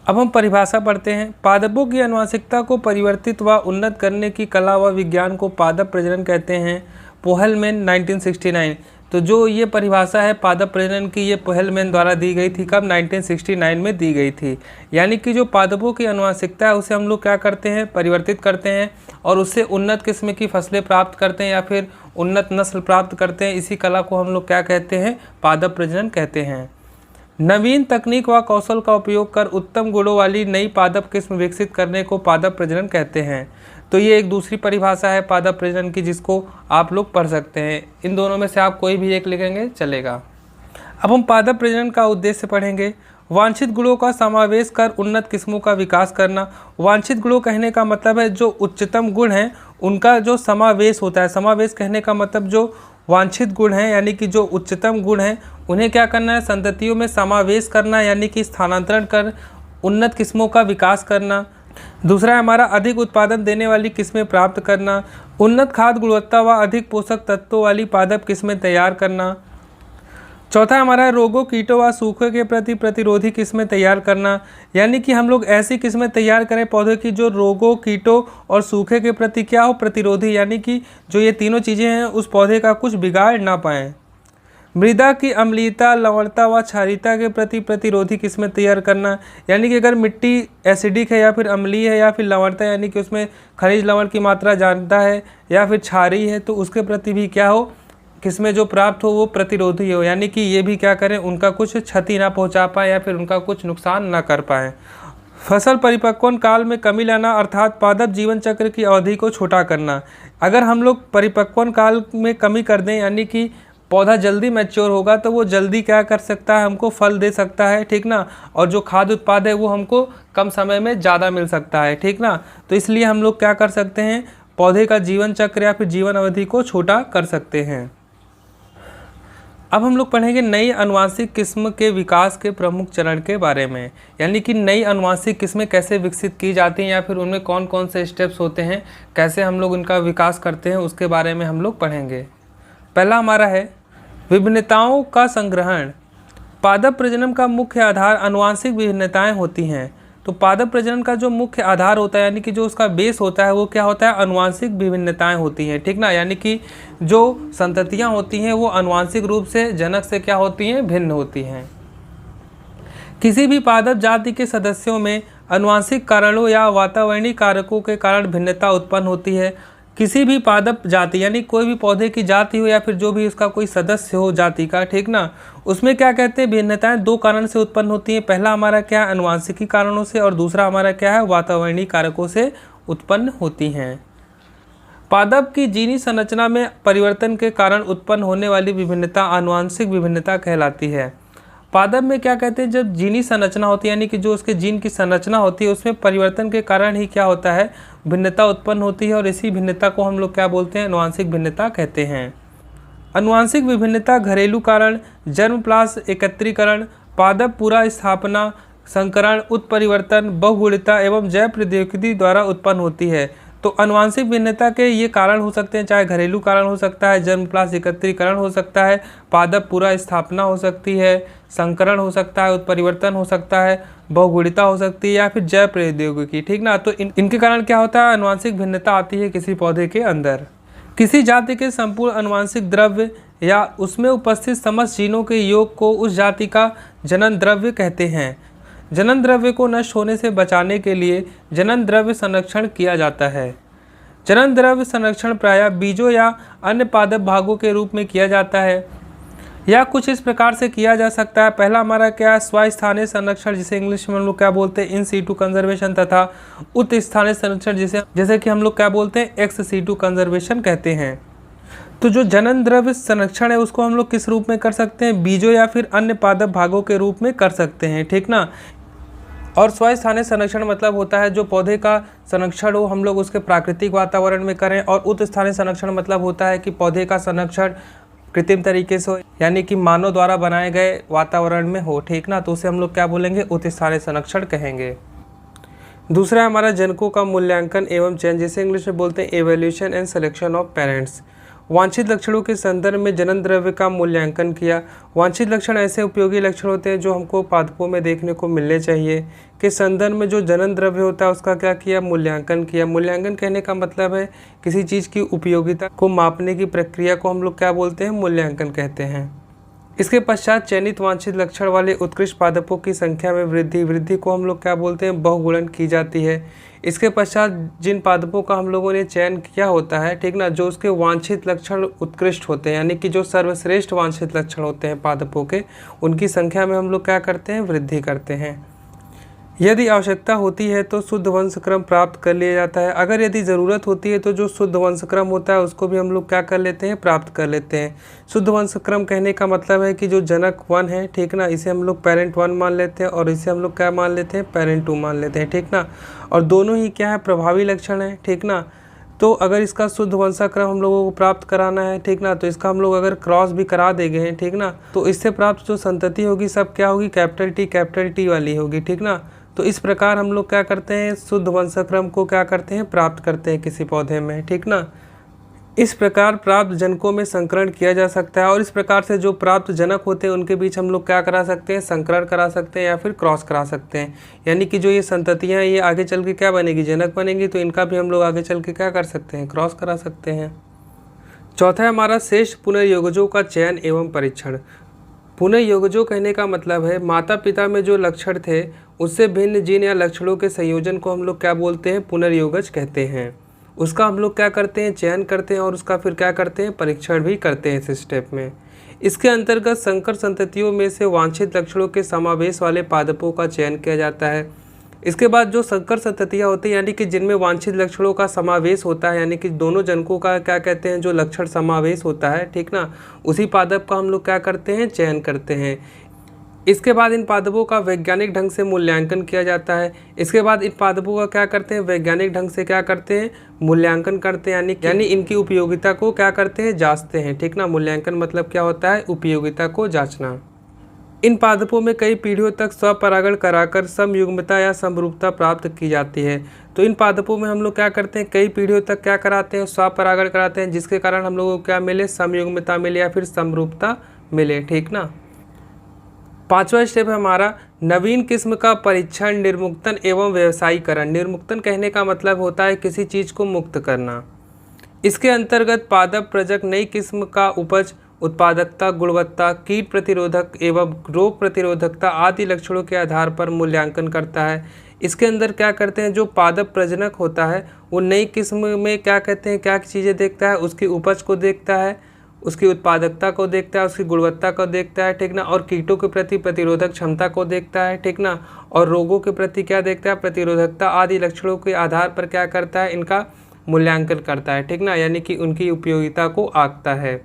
अब हम परिभाषा पढ़ते हैं। पादपों की आनुवंशिकता को परिवर्तित व उन्नत करने की कला व विज्ञान को पादप प्रजनन कहते हैं। पोहेलमैन 1969। तो जो ये परिभाषा है पादप प्रजनन की, ये पोहेलमैन द्वारा दी गई थी। कब? 1969 में दी गई थी। यानी कि जो पादपों की आनुवंशिकता है उसे हम लोग क्या करते हैं, परिवर्तित करते हैं और उससे उन्नत किस्म की फसलें प्राप्त करते हैं या फिर उन्नत नस्ल प्राप्त करते हैं। इसी कला को हम लोग क्या कहते हैं, पादप प्रजनन कहते हैं। नवीन तकनीक व कौशल का उपयोग कर उत्तम गुणों वाली नई पादप किस्म विकसित करने को पादप प्रजनन कहते हैं। तो ये एक दूसरी परिभाषा है पादप प्रजनन की, जिसको आप लोग पढ़ सकते हैं। इन दोनों में से आप कोई भी एक लिखेंगे चलेगा। अब हम पादप प्रजनन का उद्देश्य पढ़ेंगे। वांछित गुणों का समावेश कर उन्नत किस्मों का विकास करना। वांछित गुणों कहने का मतलब है जो उच्चतम गुण हैं उनका जो समावेश होता है। समावेश कहने का मतलब जो वांछित गुण हैं यानी कि जो उच्चतम गुण हैं उन्हें क्या करना है, संततियों में समावेश करना यानी कि स्थानांतरण कर उन्नत किस्मों का विकास करना। दूसरा है हमारा अधिक उत्पादन देने वाली किस्में प्राप्त करना। उन्नत खाद्य गुणवत्ता व अधिक पोषक तत्वों वाली पादप किस्में तैयार करना। चौथा हमारा रोगों, कीटों व सूखे के प्रति प्रतिरोधी किस्में तैयार करना, यानी कि हम लोग ऐसी किस्में तैयार करें पौधे की जो रोगों, कीटों और सूखे के प्रति क्या हो, प्रतिरोधी, यानी कि जो ये तीनों चीज़ें हैं उस पौधे का कुछ बिगाड़ ना पाएँ। मृदा की अम्लीयता, लवणता व क्षारीयता के प्रति प्रतिरोधी किस्में तैयार करना, यानी कि अगर मिट्टी एसिडिक है या फिर अम्लीय है या फिर लवणता यानी कि उसमें खनिज लवण की मात्रा ज़्यादा है या फिर क्षारीय है तो उसके प्रति भी क्या हो, किस्में जो प्राप्त हो वो प्रतिरोधी हो, यानी कि ये भी क्या करें, उनका कुछ क्षति ना पहुंचा पाए या फिर उनका कुछ नुकसान ना कर पाएँ। फसल परिपक्वन काल में कमी लाना अर्थात पादप जीवन चक्र की अवधि को छोटा करना। अगर हम लोग परिपक्वन काल में कमी कर दें यानी कि पौधा जल्दी मैच्योर होगा तो वो जल्दी क्या कर सकता है, हमको फल दे सकता है, ठीक ना। और जो खाद्य उत्पाद है वो हमको कम समय में ज़्यादा मिल सकता है, ठीक ना। तो इसलिए हम लोग क्या कर सकते हैं, पौधे का जीवन चक्र या फिर जीवन अवधि को छोटा कर सकते हैं। अब हम लोग पढ़ेंगे नई अनुवांशिक किस्म के विकास के प्रमुख चरण के बारे में, यानी कि नई अनुवांशिक किस्में कैसे विकसित की जाती हैं या फिर उनमें कौन कौन से स्टेप्स होते हैं, कैसे हम लोग उनका विकास करते हैं, उसके बारे में हम लोग पढ़ेंगे। पहला हमारा है विभिन्नताओं का संग्रहण। पादप प्रजनन का मुख्य आधार आनुवांशिक विभिन्नताएं होती हैं। तो पादप प्रजनन का जो मुख्य आधार होता है, यानी कि जो उसका बेस होता है, वो क्या होता है, आनुवांशिक विभिन्नताएं होती हैं, ठीक ना। यानी कि जो संततियां होती हैं वो आनुवांशिक रूप से जनक से क्या होती हैं, भिन्न होती हैं। किसी भी पादप जाति के सदस्यों में आनुवांशिक कारणों या वातावरणीय कारकों के कारण भिन्नता उत्पन्न होती है। किसी भी पादप जाति यानी कोई भी पौधे की जाति हो या फिर जो भी उसका कोई सदस्य हो जाति का, ठीक ना, उसमें क्या कहते हैं, भिन्नताएं दो कारण से उत्पन्न होती हैं। पहला हमारा क्या है, आनुवांशिकी कारणों से, और दूसरा हमारा क्या है, वातावरणीय कारकों से उत्पन्न होती हैं। पादप की जीनी संरचना में परिवर्तन के कारण उत्पन्न होने वाली विभिन्नता आनुवांशिक विभिन्नता कहलाती है। पादप में क्या कहते हैं, जब जीनी संरचना होती है यानी कि जो उसके जीन की संरचना होती है उसमें परिवर्तन के कारण ही क्या होता है, भिन्नता उत्पन्न होती है, और इसी भिन्नता को हम लोग क्या बोलते हैं, आनुवांशिक भिन्नता कहते हैं। आनुवांशिक विभिन्नता घरेलू कारण, जर्मप्लास एकत्रीकरण, पादप पूरा स्थापना, संकरण, उत्परिवर्तन, बहुगुणिता एवं जैव प्रौद्योगिकी द्वारा उत्पन्न होती है। तो आनुवांशिक भिन्नता के ये कारण हो सकते हैं, चाहे घरेलू कारण हो सकता है, जर्मप्लास एकत्रीकरण हो सकता है, पादप पूरा स्थापना हो सकती है, संकरण हो सकता है, उत्परिवर्तन हो सकता है, बहुगुणिता हो सकती है, या फिर जैव प्रौद्योगिकी, ठीक ना। तो इनके कारण क्या होता है, आनुवांशिक भिन्नता आती है किसी पौधे के अंदर। किसी जाति के संपूर्ण आनुवांशिक द्रव्य या उसमें उपस्थित समस्त जीनों के योग को उस जाति का जनन द्रव्य कहते हैं। जनन द्रव्य को नष्ट होने से बचाने के लिए जनन द्रव्य संरक्षण किया जाता है। जनन द्रव्य संरक्षण प्रायः बीजों या अन्य पादप भागों के रूप में किया जाता है, या कुछ इस प्रकार से किया जा सकता है। पहला हमारा क्या है, स्वस्थानीय संरक्षण, जिसे इंग्लिश में हम लोग क्या बोलते हैं, इन सीटू कंजर्वेशन, तथा उत स्थानीय संरक्षण जैसे कि हम लोग क्या बोलते हैं, एक्स सीटू कंजर्वेशन कहते हैं। तो जो जनन द्रव्य संरक्षण है उसको हम लोग किस रूप में कर सकते हैं, बीजों या फिर अन्य पादप भागों के रूप में कर सकते हैं, ठीक ना। और स्वस्थानीय संरक्षण मतलब होता है जो पौधे का संरक्षण हो हम लोग उसके प्राकृतिक वातावरण में करें, और उत स्थानीय संरक्षण मतलब होता है कि पौधे का संरक्षण कृत्रिम तरीके से हो, यानी कि मानव द्वारा बनाए गए वातावरण में हो, ठीक ना। तो उसे हम लोग क्या बोलेंगे, उत स्थानीय संरक्षण कहेंगे। दूसरा हमारा जनकों का मूल्यांकन एवं चयन, जिसे इंग्लिश में बोलते हैं evolution and selection of parents. वांछित लक्षणों के संदर्भ में जनन द्रव्य का मूल्यांकन किया। वांछित लक्षण ऐसे उपयोगी लक्षण होते हैं जो हमको पादपों में देखने को मिलने चाहिए, के संदर्भ में जो जनन द्रव्य होता है उसका क्या किया, मूल्यांकन किया। मूल्यांकन कहने का मतलब है किसी चीज़ की उपयोगिता को मापने की प्रक्रिया को हम लोग क्या बोलते हैं, मूल्यांकन कहते हैं। इसके पश्चात चयनित वांछित लक्षण वाले उत्कृष्ट पादपों की संख्या में वृद्धि को हम लोग क्या बोलते हैं, बहुगुणन की जाती है। इसके पश्चात जिन पादपों का हम लोगों ने चयन किया होता है, ठीक ना, जो उसके वांछित लक्षण उत्कृष्ट होते हैं, यानी कि जो सर्वश्रेष्ठ वांछित लक्षण होते हैं पादपों के, उनकी संख्या में हम लोग क्या करते हैं, वृद्धि करते हैं। यदि आवश्यकता होती है तो शुद्ध वंशक्रम प्राप्त कर लिया जाता है। अगर यदि ज़रूरत होती है तो जो शुद्ध वंशक्रम होता है उसको भी हम लोग क्या कर लेते हैं, प्राप्त कर लेते हैं। शुद्ध वंशक्रम कहने का मतलब है कि जो जनक 1 है, ठीक ना, इसे हम लोग पेरेंट 1 मान लेते हैं, और इसे हम लोग क्या मान लेते हैं, पेरेंट 2 मान लेते हैं, ठीक ना। और दोनों ही क्या है, प्रभावी लक्षण है, ठीक ना। तो अगर इसका शुद्ध वंशाक्रम हम लोगों को प्राप्त कराना है, ठीक ना, तो इसका हम लोग अगर क्रॉस भी करा देंगे हैं, ठीक ना, तो इससे प्राप्त जो संतति होगी सब क्या होगी, कैपिटल टी वाली होगी, ठीक ना। तो इस प्रकार हम लोग क्या करते हैं, शुद्ध वंशक्रम को क्या करते हैं, प्राप्त करते हैं किसी पौधे में, ठीक ना। इस प्रकार प्राप्त जनकों में संकरण किया जा सकता है, और इस प्रकार से जो प्राप्त जनक होते हैं उनके बीच हम लोग क्या करा सकते हैं, संकरण करा सकते हैं या फिर क्रॉस करा सकते हैं। यानी कि जो ये संततियाँ ये आगे चल के क्या बनेगी, जनक बनेंगी, तो इनका भी हम लोग आगे चल के क्या कर सकते हैं, क्रॉस करा सकते हैं। चौथा है हमारा श्रेष्ठ पुनर्योगजों का चयन एवं परीक्षण। पुनर्योगजों कहने का मतलब है माता पिता में जो लक्षण थे उससे भिन्न जीन या लक्षणों के संयोजन को हम लोग क्या बोलते हैं, पुनर्योगज कहते हैं। उसका हम लोग क्या करते हैं, चयन करते हैं, और उसका फिर क्या करते हैं, परीक्षण भी करते हैं इस स्टेप में। इसके अंतर्गत संकर संततियों में से वांछित लक्षणों के समावेश वाले पादपों का चयन किया जाता है। इसके बाद जो संकर संततियाँ होती हैं यानी कि जिनमें वांछित लक्षणों का समावेश होता है, यानी कि दोनों जनकों का क्या कहते हैं जो लक्षण समावेश होता है, ठीक ना, उसी पादप का हम लोग क्या करते हैं, चयन करते हैं। इसके बाद इन पादपों का वैज्ञानिक ढंग से मूल्यांकन किया जाता है। इसके बाद इन पादपों का क्या करते हैं, वैज्ञानिक ढंग से क्या करते हैं, मूल्यांकन करते हैं, यानी इनकी उपयोगिता को क्या करते हैं, जांचते हैं, ठीक ना। मूल्यांकन मतलब क्या होता है, उपयोगिता को जांचना। इन पादपों में कई पीढ़ियों तक स्वपरागण कराकर समयुग्मता या समरूपता प्राप्त की जाती है। तो इन पादपों में हम लोग क्या करते हैं, कई पीढ़ियों तक क्या कराते हैं, स्वपरागण कराते हैं, जिसके कारण हम लोगों को क्या मिले, समयुग्मता मिले या फिर समरूपता मिले, ठीक ना। पांचवा स्टेप है हमारा नवीन किस्म का परीक्षण, निर्मुक्तन एवं व्यवसायीकरण। निर्मुक्तन कहने का मतलब होता है किसी चीज़ को मुक्त करना। इसके अंतर्गत पादप प्रजक नई किस्म का उपज, उत्पादकता, गुणवत्ता, कीट प्रतिरोधक एवं रोग प्रतिरोधकता आदि लक्षणों के आधार पर मूल्यांकन करता है। इसके अंदर क्या करते हैं, जो पादप प्रजनक होता है वो नई किस्म में क्या कहते हैं, क्या चीज़ें देखता है, उसकी उपज को देखता है, उसकी उत्पादकता को देखता है, उसकी गुणवत्ता को देखता है, ठीक ना, और कीटों के प्रति प्रतिरोधक क्षमता को देखता है, ठीक ना, और रोगों के प्रति क्या देखता है, प्रतिरोधकता आदि लक्षणों के आधार पर क्या करता है, इनका मूल्यांकन करता है, ठीक ना, यानी कि उनकी उपयोगिता को आंकता है।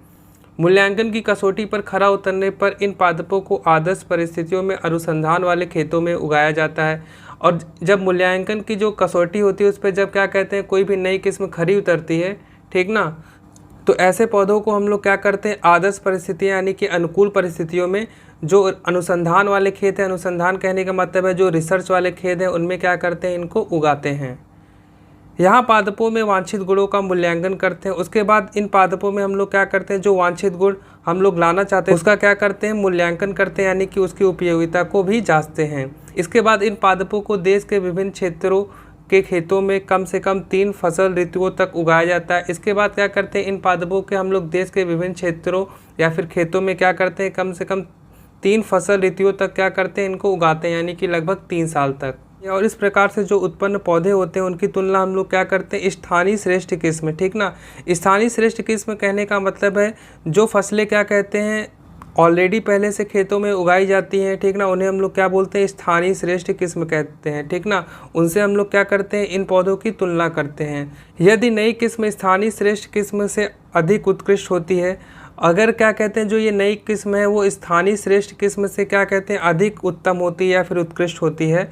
मूल्यांकन की कसौटी पर खरा उतरने पर इन पादपों को आदर्श परिस्थितियों में अनुसंधान वाले खेतों में उगाया जाता है। और जब मूल्यांकन की जो कसौटी होती है उस पर जब क्या कहते हैं, कोई भी नई किस्म खरी उतरती है, ठीक ना, तो ऐसे पौधों को हम लोग क्या करते हैं, आदर्श परिस्थितियाँ यानी कि अनुकूल परिस्थितियों में, जो अनुसंधान वाले खेत हैं, अनुसंधान कहने का मतलब है जो रिसर्च वाले खेत हैं, उनमें क्या करते हैं, इनको उगाते हैं। यहाँ पादपों में वांछित गुणों का मूल्यांकन करते हैं। उसके बाद इन पादपों में हम लोग क्या करते हैं, जो वांछित गुण हम लोग लाना चाहते हैं उसका क्या करते हैं, मूल्यांकन करते हैं, यानी कि उसकी उपयोगिता को भी जांचते हैं। इसके बाद इन पादपों को देश के विभिन्न क्षेत्रों के खेतों में कम से कम 3 फसल ऋतुओं तक उगाया जाता है। इसके बाद क्या करते हैं, इन पादपों के हम लोग देश के विभिन्न क्षेत्रों या फिर खेतों में क्या करते हैं, कम से कम 3 फसल ऋतुओं तक क्या करते हैं, इनको उगाते हैं, यानी कि लगभग 3 साल तक। और इस प्रकार से जो उत्पन्न पौधे होते हैं उनकी तुलना हम लोग क्या करते हैं, स्थानीय श्रेष्ठ किस्म, ठीक ना। स्थानीय श्रेष्ठ किस्म कहने का मतलब है जो फसलें क्या कहते हैं, ऑलरेडी पहले से खेतों में उगाई जाती हैं, ठीक ना, उन्हें हम लोग क्या बोलते हैं, स्थानीय श्रेष्ठ किस्म कहते हैं, ठीक ना। उनसे हम लोग क्या करते हैं, इन पौधों की तुलना करते हैं। यदि नई किस्म स्थानीय श्रेष्ठ किस्म से अधिक उत्कृष्ट होती है, अगर क्या कहते हैं जो ये नई किस्म है वो स्थानीय श्रेष्ठ किस्म से क्या कहते हैं, अधिक उत्तम होती है या फिर उत्कृष्ट होती है,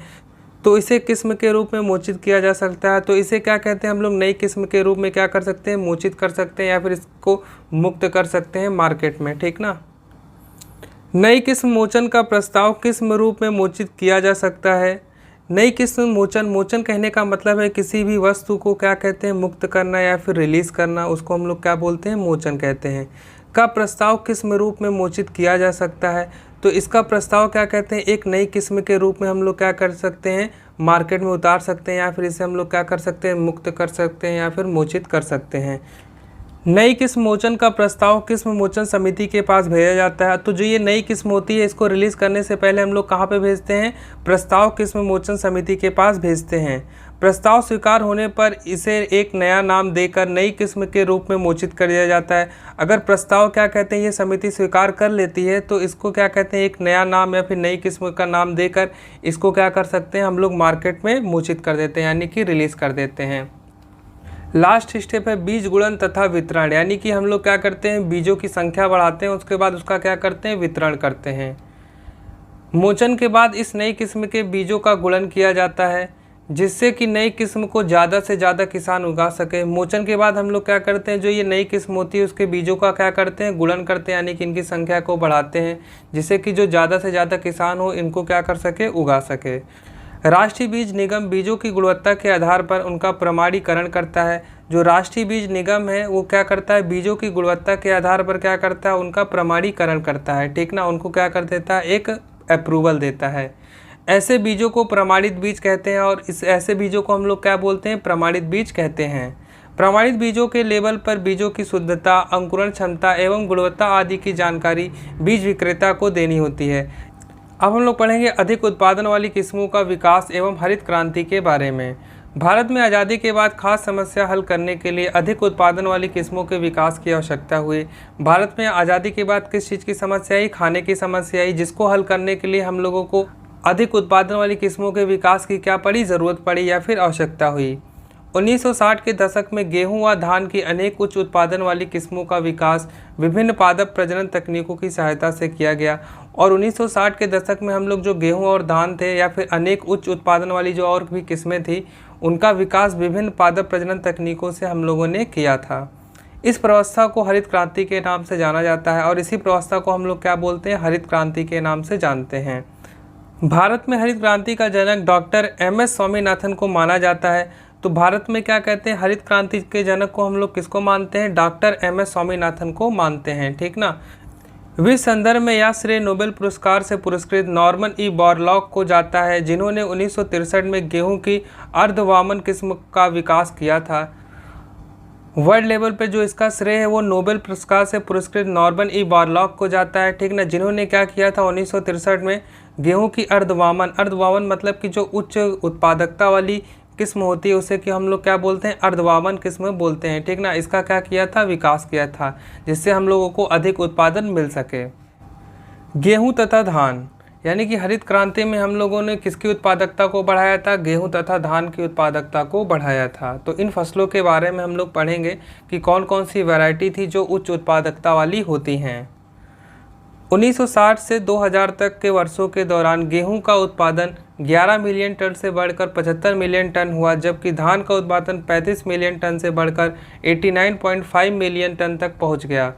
तो इसे किस्म के रूप में मोचित किया जा सकता है। तो इसे क्या कहते हैं, हम लोग नई किस्म के रूप में क्या कर सकते हैं, मोचित कर सकते हैं या फिर इसको मुक्त कर सकते हैं मार्केट में, ठीक ना। नई किस्म मोचन का प्रस्ताव किस्म रूप में मोचित किया जा सकता है। नई किस्म मोचन, मोचन कहने का मतलब है किसी भी वस्तु को क्या कहते हैं, मुक्त करना या फिर रिलीज़ करना, उसको हम लोग क्या बोलते हैं, मोचन कहते हैं। का प्रस्ताव किस्म रूप में मोचित किया जा सकता है, तो इसका प्रस्ताव क्या कहते हैं, एक नई किस्म के रूप में हम लोग क्या कर सकते हैं, मार्केट में उतार सकते हैं या फिर इसे हम लोग क्या कर सकते हैं, मुक्त कर सकते हैं या फिर मोचित कर सकते हैं। नई किस्म मोचन का प्रस्ताव किस्म मोचन समिति के पास भेजा जाता है। तो जो ये नई किस्म होती है इसको रिलीज़ करने से पहले हम लोग कहाँ पे भेजते हैं, प्रस्ताव किस्म मोचन समिति के पास भेजते हैं। प्रस्ताव स्वीकार होने पर इसे एक नया नाम देकर नई किस्म के रूप में मोचित कर दिया जाता है। अगर प्रस्ताव क्या कहते हैं ये समिति स्वीकार कर लेती है तो इसको क्या कहते हैं, एक नया नाम या फिर नई किस्म का नाम देकर इसको क्या कर सकते हैं, हम लोग मार्केट में मोचित कर देते हैं, यानी कि रिलीज़ कर देते हैं। लास्ट स्टेप है बीज गुणन तथा वितरण, यानी कि हम लोग क्या करते हैं, बीजों की संख्या बढ़ाते हैं, उसके बाद उसका क्या करते हैं, वितरण करते हैं। मोचन के बाद इस नई किस्म के बीजों का गुणन किया जाता है जिससे कि नई किस्म को ज़्यादा से ज़्यादा किसान उगा सके। मोचन के बाद हम लोग क्या करते हैं, जो ये नई किस्म होती है उसके बीजों का क्या करते हैं, गुणन करते हैं, यानी कि इनकी संख्या को बढ़ाते हैं जिससे कि जो ज़्यादा से ज़्यादा किसान हो इनको क्या कर सके, उगा सके। राष्ट्रीय बीज निगम बीजों की गुणवत्ता के आधार पर उनका प्रमाणीकरण करता है। जो राष्ट्रीय बीज निगम है वो क्या करता है, बीजों की गुणवत्ता के आधार पर क्या करता है, उनका प्रमाणीकरण करता है, ठीक ना, उनको क्या कर देता है, एक अप्रूवल देता है। ऐसे बीजों को प्रमाणित बीज कहते हैं और इस ऐसे बीजों को हम लोग क्या बोलते हैं, प्रमाणित बीज कहते हैं। प्रमाणित बीजों के लेबल पर बीजों की शुद्धता, अंकुरण क्षमता एवं गुणवत्ता आदि की जानकारी बीज विक्रेता को देनी होती है। अब हम लोग पढ़ेंगे अधिक उत्पादन वाली किस्मों का विकास एवं हरित क्रांति के बारे में। भारत में आज़ादी के बाद खास समस्या हल करने के लिए अधिक उत्पादन वाली किस्मों के विकास की आवश्यकता हुई। भारत में आज़ादी के बाद किस चीज़ की समस्या आई, खाने की समस्या आई, जिसको हल करने के लिए हम लोगों को अधिक उत्पादन वाली किस्मों के विकास की क्या पड़ी, ज़रूरत पड़ी या फिर आवश्यकता हुई। 1960 के दशक में गेहूं व धान की अनेक उच्च उत्पादन वाली किस्मों का विकास विभिन्न पादप प्रजनन तकनीकों की सहायता से किया गया। और 1960 के दशक में हम लोग जो गेहूं और धान थे या फिर अनेक उच्च उत्पादन वाली जो और भी किस्में थी, उनका विकास विभिन्न पादप प्रजनन तकनीकों से हम लोगों ने किया था। इस व्यवस्था को हरित क्रांति के नाम से जाना जाता है और इसी व्यवस्था को हम लोग क्या बोलते हैं, हरित क्रांति के नाम से जानते हैं। भारत में हरित क्रांति का जनक डॉक्टर एम.एस. स्वामीनाथन को माना जाता है। तो भारत में क्या कहते हैं, हरित क्रांति के जनक को हम लोग किसको मानते हैं, डॉक्टर एम.एस. स्वामीनाथन को मानते हैं, ठीक ना। विश्व संदर्भ में यह श्रेय नोबेल पुरस्कार से पुरस्कृत नॉर्मन ई बोरलॉग को जाता है, जिन्होंने 1963 में गेहूं की अर्धवामन किस्म का विकास किया था। वर्ल्ड लेवल पे जो इसका श्रेय है वो नोबेल पुरस्कार से पुरस्कृत नॉर्मन ई बोरलॉग को जाता है, ठीक ना, जिन्होंने क्या किया था 1963 में गेहूं की अर्धवामन मतलब कि जो उच्च उत्पादकता वाली किस्म होती है उसे कि हम लोग क्या बोलते हैं, अर्धवामन किस्म बोलते हैं, ठीक ना। इसका क्या किया था, विकास किया था, जिससे हम लोगों को अधिक उत्पादन मिल सके। गेहूं तथा धान, यानी कि हरित क्रांति में हम लोगों ने किसकी उत्पादकता को बढ़ाया था, गेहूं तथा धान की उत्पादकता को बढ़ाया था। तो इन फसलों के बारे में हम लोग पढ़ेंगे कि कौन कौन सी वैरायटी थी जो उच्च उत्पादकता वाली होती हैं। 1960 से 2000 तक के वर्षों के दौरान गेहूं का उत्पादन 11 मिलियन टन से बढ़कर 75 मिलियन टन हुआ, जबकि धान का उत्पादन 35 मिलियन टन से बढ़कर 89.5 मिलियन टन तक पहुंच गया।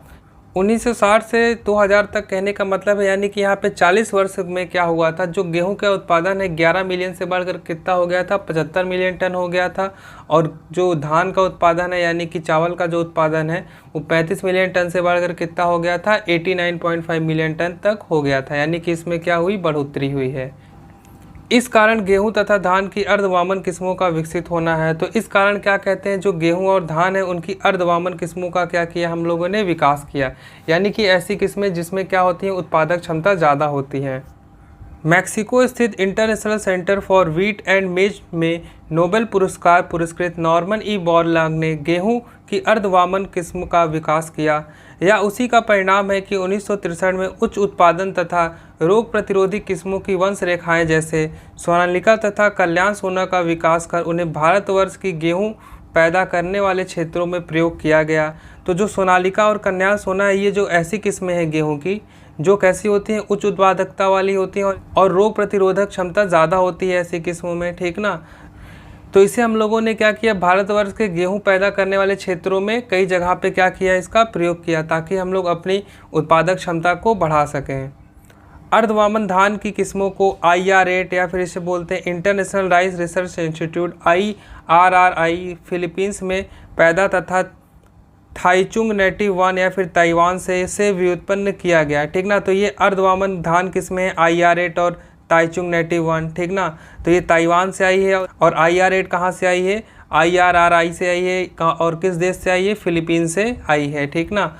1960 से 2000 तक कहने का मतलब है, यानी कि यहाँ पे 40 वर्ष में क्या हुआ था, जो गेहूं का उत्पादन है 11 मिलियन से बढ़कर कितना हो गया था, 75 मिलियन टन हो गया था। और जो धान का उत्पादन है यानी कि चावल का जो उत्पादन है वो 35 मिलियन टन से बढ़कर कितना हो गया था, 89.5 मिलियन टन तक हो गया था, यानी कि इसमें क्या हुई, बढ़ोतरी हुई है। इस कारण गेहूं तथा धान की अर्धवामन किस्मों का विकसित होना है। तो इस कारण क्या कहते हैं, जो गेहूं और धान है उनकी अर्धवामन किस्मों का क्या किया, हम लोगों ने विकास किया, यानी कि ऐसी किस्में जिसमें क्या होती हैं, उत्पादक क्षमता ज़्यादा होती है। मैक्सिको स्थित international centre for wheat and मेज में नोबेल पुरस्कार पुरस्कृत नॉर्मन ई बोरलॉग ने गेहूं की अर्धवामन किस्म का विकास किया। यह उसी का परिणाम है कि 1963 में उच्च उत्पादन तथा रोग प्रतिरोधी किस्मों की वंश रेखाएँ जैसे सोनालिका तथा कल्याण सोना का विकास कर उन्हें भारतवर्ष की गेहूँ पैदा करने वाले क्षेत्रों में प्रयोग किया गया। तो जो सोनालिका और कल्याण सोना है, ये जो ऐसी किस्में हैं गेहूं की जो कैसी होती हैं, उच्च उत्पादकता वाली होती हैं और रोग प्रतिरोधक क्षमता ज़्यादा होती है ऐसी किस्मों में, ठीक ना। तो इसे हम लोगों ने क्या किया, भारतवर्ष के गेहूं पैदा करने वाले क्षेत्रों में कई जगह पे क्या किया, इसका प्रयोग किया, ताकि हम लोग अपनी उत्पादक क्षमता को बढ़ा सकें। अर्धवामन धान की किस्मों को IR8 या फिर इसे बोलते हैं international rice research institute IRRI Philippines में पैदा तथा थाईचुंग नेटिव वन या फिर ताइवान से इसे व्युत्पन्न किया गया, ठीक ना। तो ये अर्धवामन धान किस्में हैं IR8 और ताईचुंग नेटिव वन, ठीक ना। तो ये ताइवान से आई है और IR8 कहाँ से आई है, IRRI से आई है, और किस देश से आई है, फिलीपीन से आई है, ठीक ना।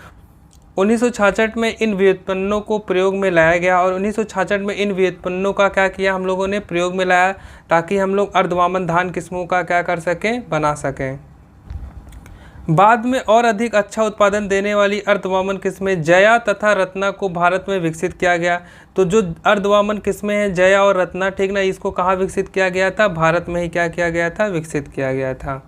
1966 में इन व्युत्पन्नों को प्रयोग में लाया गया और 1966 में इन व्युत्पन्नों का क्या किया, हम लोगों ने प्रयोग में लाया, ताकि हम लोग अर्धवामन धान किस्मों का क्या कर सकें, बना सकें। बाद में और अधिक अच्छा उत्पादन देने वाली अर्धवामन किस्में जया तथा रत्ना को भारत में विकसित किया गया। तो जो अर्धवामन किस्में हैं जया और रत्ना, ठीक ना, इसको कहाँ विकसित किया गया था, भारत में ही क्या किया गया था, विकसित किया गया था।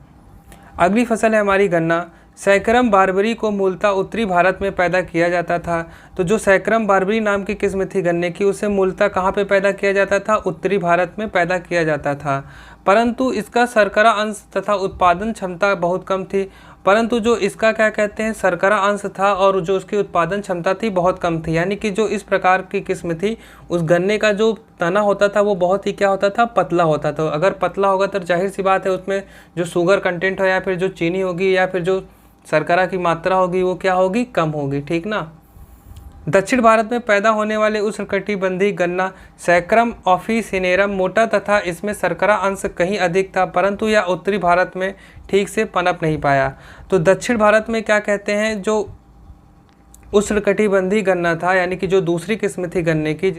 अगली फसल है हमारी गन्ना। सैकरम बारबरी को मूलतः उत्तरी भारत में पैदा किया जाता था। तो जो सैकरम बारबरी नाम की किस्म थी गन्ने की, उसे मूलतः कहाँ पे पैदा किया जाता था, उत्तरी भारत में पैदा किया जाता था। परंतु इसका शर्करा अंश तथा उत्पादन क्षमता बहुत कम थी। परंतु जो इसका क्या कहते हैं, शर्करा अंश था और जो उसकी उत्पादन क्षमता थी बहुत कम थी, यानी कि जो इस प्रकार की किस्म थी, उस गन्ने का जो तना होता था वो बहुत ही क्या होता था, पतला होता था। अगर पतला होगा तो जाहिर सी बात है उसमें जो शुगर कंटेंट हो या फिर जो चीनी होगी या फिर जो शर्करा की मात्रा होगी वो क्या होगी, कम होगी, ठीक ना। दक्षिण भारत में पैदा होने वाले उष्णकटिबंधीय गन्ना सैकरम ऑफिसिनेरम मोटा तथा इसमें शर्करा अंश कहीं अधिक था, परंतु यह उत्तरी भारत में ठीक से पनप नहीं पाया। तो दक्षिण भारत में क्या कहते हैं, जो उष्णकटिबंधीय गन्ना था, यानी कि जो दूसरी किस्म थी गन्ने की,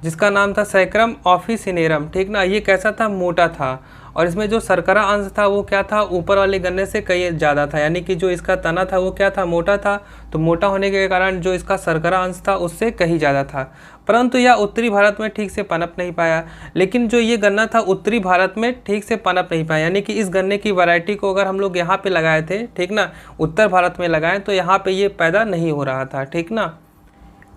जिसका नाम था सैकरम ऑफिसिनेरम, ठीक ना। ये कैसा था, मोटा था, और इसमें जो शर्करा अंश था वो क्या था, ऊपर वाले गन्ने से कई ज़्यादा था, यानी कि जो इसका तना था वो क्या था, मोटा था। तो मोटा होने के कारण जो इसका शर्करा अंश था उससे कहीं ज़्यादा था, परंतु यह उत्तरी भारत में ठीक से पनप नहीं पाया। लेकिन जो ये गन्ना था उत्तरी भारत में ठीक से पनप नहीं पाया, यानी कि इस गन्ने की वैरायटी को अगर हम लोग यहाँ पे लगाए थे, ठीक ना, उत्तर भारत में लगाएं तो यहाँ पे ये पैदा नहीं हो रहा था, ठीक ना।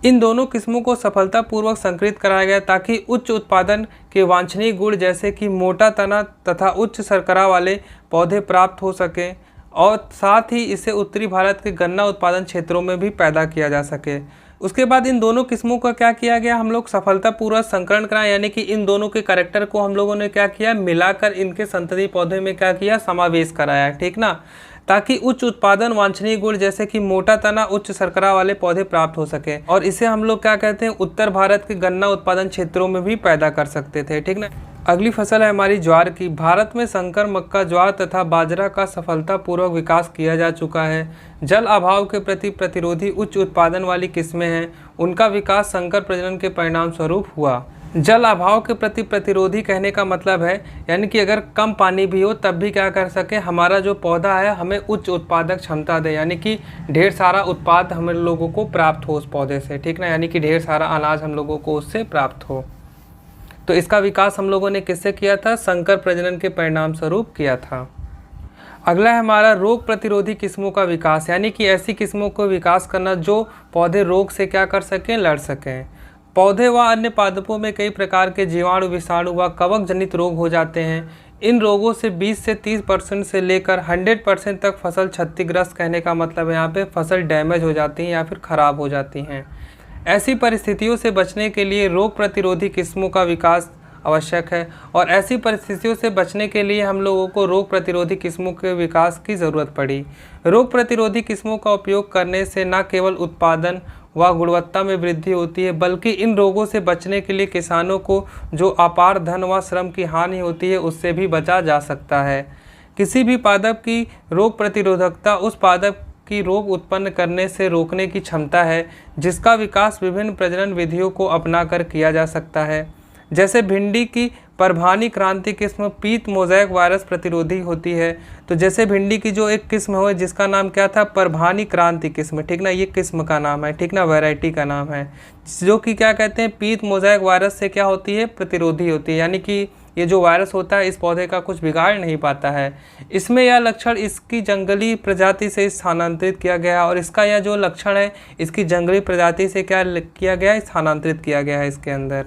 इन दोनों किस्मों को सफलतापूर्वक संकरित कराया गया ताकि उच्च उत्पादन के वांछनीय गुण जैसे कि मोटा तना तथा उच्च शर्करा वाले पौधे प्राप्त हो सकें, और साथ ही इसे उत्तरी भारत के गन्ना उत्पादन क्षेत्रों में भी पैदा किया जा सके। उसके बाद इन दोनों किस्मों का क्या किया गया, हम लोग सफलतापूर्वक संकरण कराया, यानी कि इन दोनों के कैरेक्टर को हम लोगों ने क्या किया, मिलाकर इनके संतति पौधे में क्या किया, समावेश कराया, ठीक ना, ताकि उच्च उत्पादन वांछनीय गुण जैसे कि मोटा तना उच्च शर्करा वाले पौधे प्राप्त हो सके, और इसे हम लोग क्या कहते हैं, उत्तर भारत के गन्ना उत्पादन क्षेत्रों में भी पैदा कर सकते थे, ठीक ना। अगली फसल है हमारी ज्वार की। भारत में संकर मक्का, ज्वार तथा बाजरा का सफलतापूर्वक विकास किया जा चुका है। जल अभाव के प्रति प्रतिरोधी उच्च उत्पादन वाली किस्में हैं, उनका विकास संकर प्रजनन के परिणाम स्वरूप हुआ। जल अभाव के प्रति प्रतिरोधी कहने का मतलब है, यानी कि अगर कम पानी भी हो तब भी क्या कर सके, हमारा जो पौधा है हमें उच्च उत्पादक क्षमता दे, यानी कि ढेर सारा उत्पाद हम लोगों को प्राप्त हो उस पौधे से, ठीक ना, यानी कि ढेर सारा अनाज हम लोगों को उससे प्राप्त हो। तो इसका विकास हम लोगों ने किससे किया था, संकर प्रजनन के परिणाम स्वरूप किया था। अगला है हमारा रोग प्रतिरोधी किस्मों का विकास, यानी कि ऐसी किस्मों को विकास करना जो पौधे रोग से क्या कर सकें, लड़ सकें। पौधे व अन्य पादपों में कई प्रकार के जीवाणु, विषाणु व कवक जनित रोग हो जाते हैं। इन रोगों से 20 से 30% से लेकर 100% तक फसल क्षतिग्रस्त, कहने का मतलब यहाँ पे फसल डैमेज हो जाती हैं या फिर ख़राब हो जाती हैं। ऐसी परिस्थितियों से बचने के लिए रोग प्रतिरोधी किस्मों का विकास आवश्यक है, और ऐसी परिस्थितियों से बचने के लिए हम लोगों को रोग प्रतिरोधी किस्मों के विकास की ज़रूरत पड़ी। रोग प्रतिरोधी किस्मों का उपयोग करने से न केवल उत्पादन व गुणवत्ता में वृद्धि होती है, बल्कि इन रोगों से बचने के लिए किसानों को जो अपार धन व श्रम की हानि होती है उससे भी बचा जा सकता है। किसी भी पादप की रोग प्रतिरोधकता उस पादप की रोग उत्पन्न करने से रोकने की क्षमता है, जिसका विकास विभिन्न प्रजनन विधियों को अपनाकर किया जा सकता है। जैसे भिंडी की परभानी क्रांति किस्म पीत मोज़ैक वायरस प्रतिरोधी होती है। तो जैसे भिंडी की जो एक किस्म है जिसका नाम क्या था, परभानी क्रांति किस्म, ठीक ना, ये किस्म का नाम है, ठीक ना, वैरायटी का नाम है, जो कि क्या कहते हैं, पीत मोज़ैक वायरस से क्या होती है, प्रतिरोधी होती है, यानी कि ये जो वायरस होता है इस पौधे का कुछ बिगाड़ नहीं पाता है। इसमें यह लक्षण इसकी जंगली प्रजाति से स्थानांतरित किया गया, और इसका यह जो लक्षण है इसकी जंगली प्रजाति से क्या किया गया, स्थानांतरित किया गया है इसके अंदर,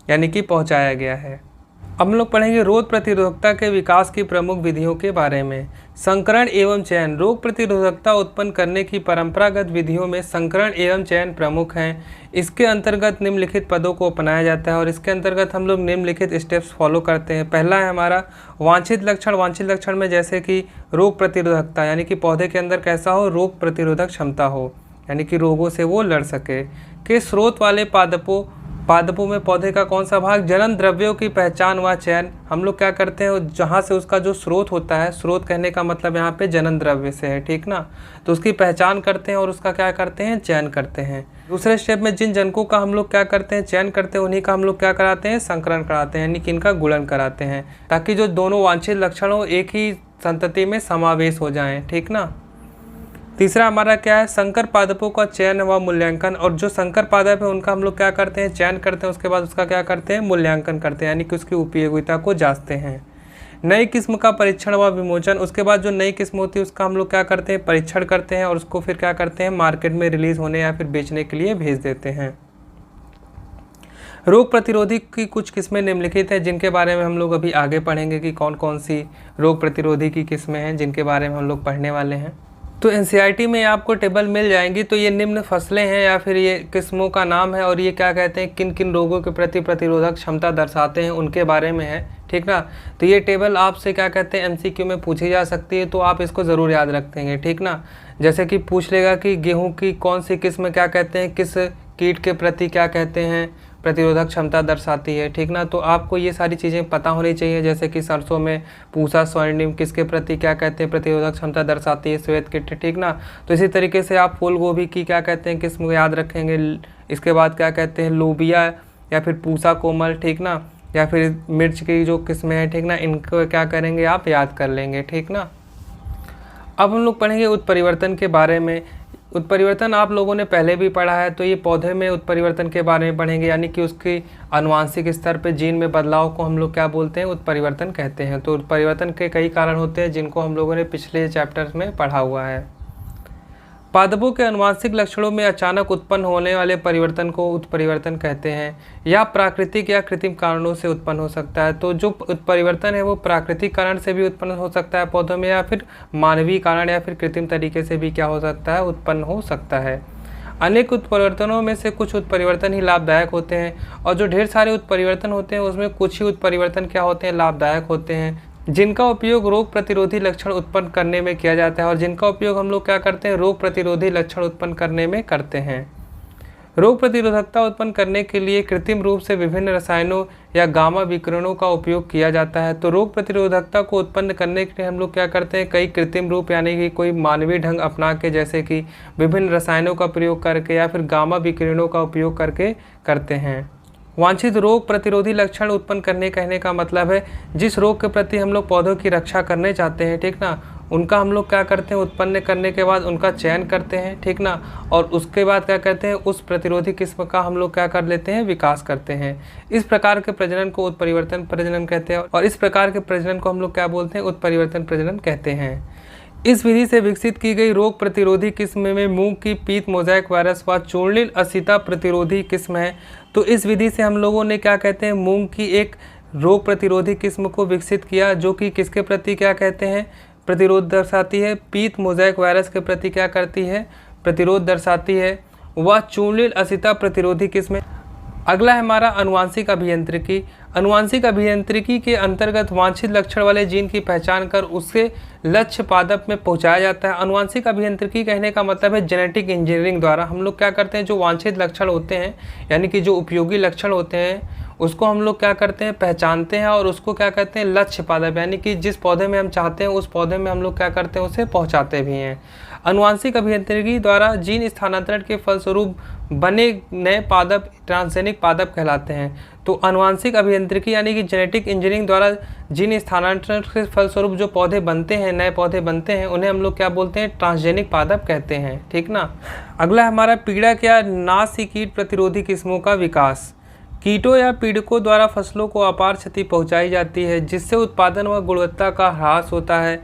यानी कि पहुंचाया गया है। अब हम लोग पढ़ेंगे रोग प्रतिरोधकता के विकास की प्रमुख विधियों के बारे में। संकरण एवं चयन। रोग प्रतिरोधकता उत्पन्न करने की परंपरागत विधियों में संकरण एवं चयन प्रमुख हैं। इसके अंतर्गत निम्नलिखित पदों को अपनाया जाता है, और इसके अंतर्गत हम लोग निम्नलिखित स्टेप्स फॉलो करते हैं। पहला है हमारा वांछित लक्षण। वांछित लक्षण में जैसे कि रोग प्रतिरोधकता, यानी कि पौधे के अंदर कैसा हो, रोग प्रतिरोधक क्षमता हो, यानी कि रोगों से वो लड़ सके। के स्रोत वाले पादपों में पौधे का कौन सा भाग, जनन द्रव्यों की पहचान व चयन। हम लोग क्या करते हैं, जहाँ से उसका जो स्रोत होता है, स्रोत कहने का मतलब यहाँ पे जनन द्रव्य से है, ठीक ना, तो उसकी पहचान करते हैं और उसका क्या करते हैं, चयन करते हैं। दूसरे स्टेप में जिन जनकों का हम लोग क्या करते हैं, चयन करते हैं, उन्हीं का हम लोग क्या कराते हैं, संकरण कराते हैं, यानी कि इनका गुणन कराते हैं, ताकि जो दोनों वांछित लक्षण हो एक ही संतति में समावेश हो जाएँ, ठीक ना। तीसरा हमारा क्या है, संकर पादपों का चयन व मूल्यांकन। और जो संकर पादप है उनका हम लोग क्या करते हैं, चयन करते हैं, उसके बाद उसका क्या करते हैं, मूल्यांकन करते हैं, यानी कि उसकी उपयोगिता को जांचते हैं। नई किस्म का परीक्षण व विमोचन। उसके बाद जो नई किस्म होती है उसका हम लोग क्या करते हैं, परीक्षण करते हैं, और उसको फिर क्या करते हैं, मार्केट में रिलीज होने या फिर बेचने के लिए भेज देते हैं। रोग प्रतिरोधी की कुछ किस्में निम्नलिखित हैं, जिनके बारे में हम लोग अभी आगे पढ़ेंगे कि कौन कौन सी रोग प्रतिरोधी की किस्में हैं जिनके बारे में हम लोग पढ़ने वाले हैं। तो एनसीईआरटी में आपको टेबल मिल जाएंगी। तो ये निम्न फसलें हैं या फिर ये किस्मों का नाम है, और ये क्या कहते हैं, किन किन रोगों के प्रति प्रतिरोधक क्षमता दर्शाते हैं उनके बारे में है, ठीक ना। तो ये टेबल आपसे क्या कहते हैं, एमसीक्यू में पूछी जा सकती है, तो आप इसको ज़रूर याद रखेंगे, ठीक ना। जैसे कि पूछ लेगा कि गेहूँ की कौन सी किस्म क्या कहते हैं, किस कीट के प्रति क्या कहते हैं, प्रतिरोधक क्षमता दर्शाती है, ठीक ना। तो आपको ये सारी चीज़ें पता होनी चाहिए। जैसे कि सरसों में पूसा स्वर्णिम किसके प्रति क्या कहते हैं, प्रतिरोधक क्षमता दर्शाती है, श्वेत कीट, ठीक ना। तो इसी तरीके से आप फूल गोभी की क्या कहते हैं किस्म याद रखेंगे। इसके बाद क्या कहते हैं, लोबिया या फिर पूसा कोमल, ठीक ना, या फिर मिर्च की जो किस्में हैं, ठीक ना, इनको क्या करेंगे आप याद कर लेंगे, ठीक ना। अब हम लोग पढ़ेंगे उत्परिवर्तन के बारे में। उत्परिवर्तन आप लोगों ने पहले भी पढ़ा है, तो ये पौधे में उत्परिवर्तन के बारे में पढ़ेंगे, यानी कि उसकी आनुवांशिक स्तर पे जीन में बदलाव को हम लोग क्या बोलते हैं, उत्परिवर्तन कहते हैं। तो उत्परिवर्तन के कई कारण होते हैं जिनको हम लोगों ने पिछले चैप्टर में पढ़ा हुआ है। पादपों के आनुवांशिक लक्षणों में अचानक उत्पन्न होने वाले परिवर्तन को उत्परिवर्तन कहते हैं, या प्राकृतिक या कृत्रिम कारणों से उत्पन्न हो सकता है। तो जो उत्परिवर्तन है वो प्राकृतिक कारण से भी उत्पन्न हो सकता है पौधों में, या फिर मानवीय कारण या फिर कृत्रिम तरीके से भी क्या हो सकता है, उत्पन्न हो सकता है। अनेक उत्परिवर्तनों में से कुछ उत्परिवर्तन ही लाभदायक होते हैं, और जो ढेर सारे उत्परिवर्तन होते हैं उसमें कुछ ही उत्परिवर्तन क्या होते हैं, लाभदायक होते हैं, जिनका उपयोग रोग प्रतिरोधी लक्षण उत्पन्न करने में किया जाता है, और जिनका उपयोग हम लोग क्या करते हैं, रोग प्रतिरोधी लक्षण उत्पन्न करने में करते हैं। रोग प्रतिरोधकता उत्पन्न करने के लिए कृत्रिम रूप से विभिन्न रसायनों या गामा विकिरणों का उपयोग किया जाता है। तो रोग प्रतिरोधकता को उत्पन्न करने के लिए हम लोग क्या करते हैं, कई कृत्रिम रूप यानी कि कोई मानवीय ढंग अपना के, जैसे कि विभिन्न रसायनों का प्रयोग करके या फिर गामा विकिरणों का उपयोग करके करते हैं। वांछित रोग प्रतिरोधी लक्षण उत्पन्न करने कहने का मतलब है जिस रोग के प्रति हम लोग पौधों की रक्षा करने चाहते हैं, ठीक ना, उनका हम लोग क्या करते हैं, उत्पन्न करने के बाद उनका चयन करते हैं, ठीक ना, और उसके बाद क्या करते हैं, उस प्रतिरोधी किस्म का हम लोग क्या कर लेते हैं, विकास करते हैं। इस प्रकार के प्रजनन को उत्परिवर्तन प्रजनन कहते हैं, और इस प्रकार के प्रजनन को हम लोग क्या बोलते हैं, उत्परिवर्तन प्रजनन कहते हैं। इस विधि से विकसित की गई रोग प्रतिरोधी किस्म में मूंग की पीत मोज़ेक वायरस व चूर्णिल असिता प्रतिरोधी किस्म है। तो इस विधि से हम लोगों ने क्या कहते हैं, मूंग की एक रोग प्रतिरोधी किस्म को विकसित किया, जो कि किसके प्रति क्या कहते हैं, प्रतिरोध दर्शाती है, पीत मोज़ेक वायरस के प्रति क्या करती है, प्रतिरोध दर्शाती है, वह चूर्णिल असिता प्रतिरोधी किस्म। अगला है हमारा अनुवांशिक अभियांत्रिकी। अनुवांशिक अभियांत्रिकी के अंतर्गत वांछित लक्षण वाले जीन की पहचान कर उससे लक्ष्य पादप में पहुंचाया जाता है। अनुवांशिक अभियांत्रिकी कहने का मतलब है जेनेटिक इंजीनियरिंग द्वारा हम लोग क्या करते हैं, जो वांछित लक्षण होते हैं यानी कि जो उपयोगी लक्षण होते हैं उसको हम लोग क्या करते हैं, पहचानते हैं, और उसको क्या कहते हैं, लक्ष्य पादप, यानी कि जिस पौधे में हम चाहते हैं उस पौधे में हम लोग क्या करते हैं, उसे पहुँचाते भी हैं। अनुवांशिक अभियांत्रिकी द्वारा जीन स्थानांतरण के फलस्वरूप बने नए पादप ट्रांसजेनिक पादप कहलाते हैं। तो अनुवांशिक अभियांत्रिकी यानी कि जेनेटिक इंजीनियरिंग द्वारा जीन स्थानांतरण के फलस्वरूप जो पौधे बनते हैं, नए पौधे बनते हैं, उन्हें हम लोग क्या बोलते हैं, ट्रांसजेनिक पादप कहते हैं, ठीक ना। अगला हमारा पीड़क या नासी कीट प्रतिरोधी किस्मों का विकास। कीटों या पीड़कों द्वारा फसलों को अपार क्षति पहुंचाई जाती है, जिससे उत्पादन व गुणवत्ता का ह्रास होता है।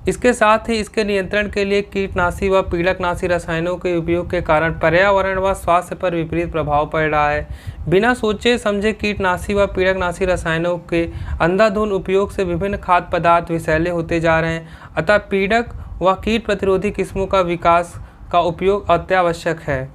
इसके साथ ही इसके नियंत्रण के लिए कीटनाशी व पीड़कनाशी रसायनों के उपयोग के कारण पर्यावरण व स्वास्थ्य पर विपरीत प्रभाव पड़ रहा है। बिना सोचे समझे कीटनाशी व पीड़कनाशी रसायनों के अंधाधुंध उपयोग से विभिन्न खाद्य पदार्थ विषैले होते जा रहे हैं, अतः पीड़क व कीट प्रतिरोधी किस्मों का विकास का उपयोग अत्यावश्यक है।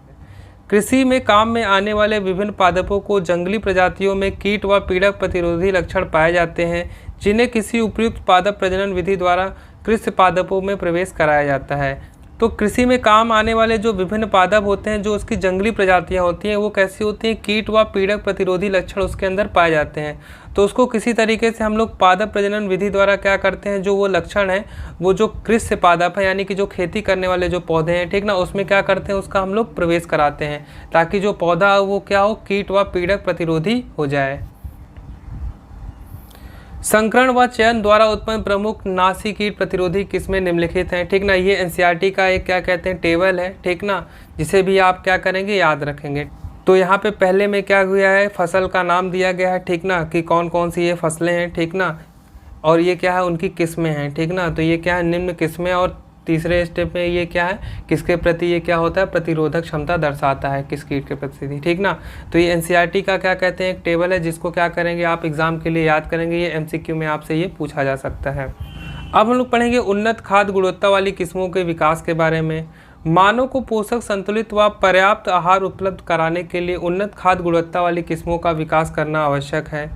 कृषि में काम में आने वाले विभिन्न पादपों को जंगली प्रजातियों में कीट व पीड़क प्रतिरोधी लक्षण पाए जाते हैं, जिन्हें किसी उपयुक्त पादप प्रजनन विधि द्वारा कृषि पादपों में प्रवेश कराया जाता है। तो कृषि में काम आने वाले जो विभिन्न पादप होते हैं, जो उसकी जंगली प्रजातियां होती हैं, वो कैसी होती हैं, कीट व पीड़क प्रतिरोधी लक्षण उसके अंदर पाए जाते हैं। तो उसको किसी तरीके से हम लोग पादप प्रजनन विधि द्वारा क्या करते हैं, जो वो लक्षण है, वो जो कृषि पादप है यानी कि जो खेती करने वाले जो पौधे हैं, ठीक ना, उसमें क्या करते हैं, उसका हम लोग प्रवेश कराते हैं, ताकि जो पौधा वो क्या हो, कीट व पीड़क प्रतिरोधी हो जाए। संकरण व चयन द्वारा उत्पन्न प्रमुख नासी कीट प्रतिरोधी किस्में निम्नलिखित हैं, ठीक ना। ये एनसीईआरटी का एक क्या कहते हैं, टेबल है, ठीक ना, जिसे भी आप क्या करेंगे, याद रखेंगे। तो यहाँ पे पहले में क्या हुआ है, फसल का नाम दिया गया है, ठीक ना, कि कौन कौन सी ये फसलें हैं, ठीक ना, और ये क्या है, उनकी किस्में हैं, ठीक ना। तो ये क्या है, निम्न किस्में, और तीसरे स्टेप में ये क्या है, किसके प्रति ये क्या होता है, प्रतिरोधक क्षमता दर्शाता है, किस कीट के प्रति, ठीक ना। तो ये एनसीईआरटी का क्या कहते हैं, एक टेबल है, जिसको क्या करेंगे आप एग्जाम के लिए याद करेंगे। ये एमसीक्यू में आपसे ये पूछा जा सकता है। अब हम लोग पढ़ेंगे उन्नत खाद्य गुणवत्ता वाली किस्मों के विकास के बारे में। मानव को पोषक, संतुलित व पर्याप्त आहार उपलब्ध कराने के लिए उन्नत खाद्य गुणवत्ता वाली किस्मों का विकास करना आवश्यक है।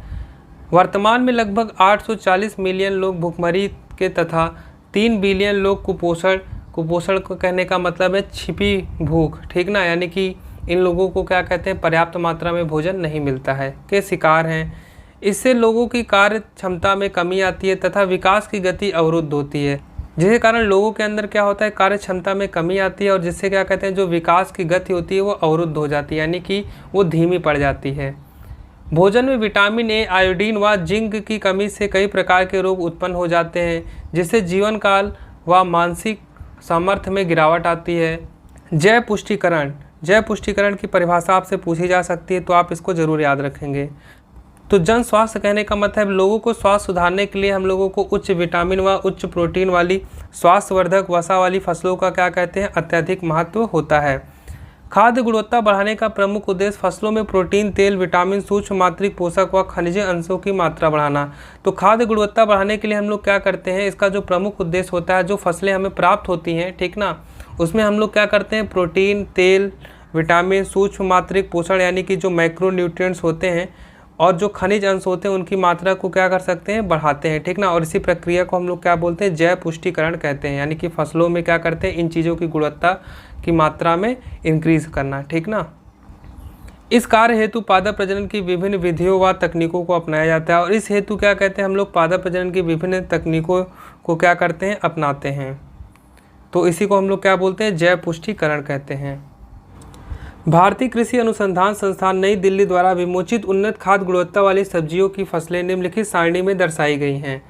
वर्तमान में लगभग 840 मिलियन लोग भूखमरी के तथा 3 बिलियन लोग कुपोषण को कहने का मतलब है छिपी भूख, ठीक ना, यानी कि इन लोगों को क्या कहते हैं, पर्याप्त मात्रा में भोजन नहीं मिलता है, के शिकार हैं। इससे लोगों की कार्य क्षमता में कमी आती है तथा विकास की गति अवरुद्ध होती है, जिसके कारण लोगों के अंदर क्या होता है, कार्य क्षमता में कमी आती है, और जिससे क्या कहते हैं, जो विकास की गति होती है वो अवरुद्ध हो जाती है, यानी कि वो धीमी पड़ जाती है। भोजन में विटामिन ए, आयोडीन व जिंक की कमी से कई प्रकार के रोग उत्पन्न हो जाते हैं, जिससे जीवन काल व मानसिक सामर्थ्य में गिरावट आती है। जैव पुष्टिकरण की परिभाषा आपसे पूछी जा सकती है, तो आप इसको जरूर याद रखेंगे। तो जन स्वास्थ्य कहने का मतलब लोगों को स्वास्थ्य सुधारने के लिए हम लोगों को उच्च विटामिन व उच्च प्रोटीन वाली स्वास्थ्यवर्धक वसा वाली फसलों का क्या कहते हैं, अत्यधिक महत्व होता है। खाद्य गुणवत्ता बढ़ाने का प्रमुख उद्देश्य फसलों में प्रोटीन, तेल, विटामिन, सूक्ष्म मात्रिक पोषक व खनिज अंशों की मात्रा बढ़ाना। तो खाद्य गुणवत्ता बढ़ाने के लिए हम लोग क्या करते हैं, इसका जो प्रमुख उद्देश्य होता है, जो फसलें हमें प्राप्त होती हैं, ठीक ना, उसमें हम लोग क्या करते हैं, प्रोटीन, तेल, विटामिन, सूक्ष्म मात्रिक पोषण यानी कि जो मैक्रोन्यूट्रिएंट्स होते हैं और जो खनिज अंश होते हैं उनकी मात्रा को क्या कर सकते हैं, बढ़ाते हैं, ठीक ना। और इसी प्रक्रिया को हम लोग क्या बोलते हैं, जैव पुष्टिकरण कहते हैं, यानी कि फसलों में क्या करते हैं, इन चीज़ों की गुणवत्ता की मात्रा में इंक्रीज करना, ठीक ना। इस कार्य हेतु पादप प्रजनन की विभिन्न विधियों व तकनीकों को अपनाया जाता है और इस हेतु क्या कहते हैं, हम लोग पादप प्रजनन की विभिन्न तकनीकों को क्या करते हैं, अपनाते हैं। तो इसी को हम लोग क्या बोलते हैं, जैव पुष्टिकरण कहते हैं। भारतीय कृषि अनुसंधान संस्थान नई दिल्ली द्वारा विमोचित उन्नत खाद्य गुणवत्ता वाली सब्जियों की फसलें निम्नलिखित सारणी में दर्शाई गई हैं।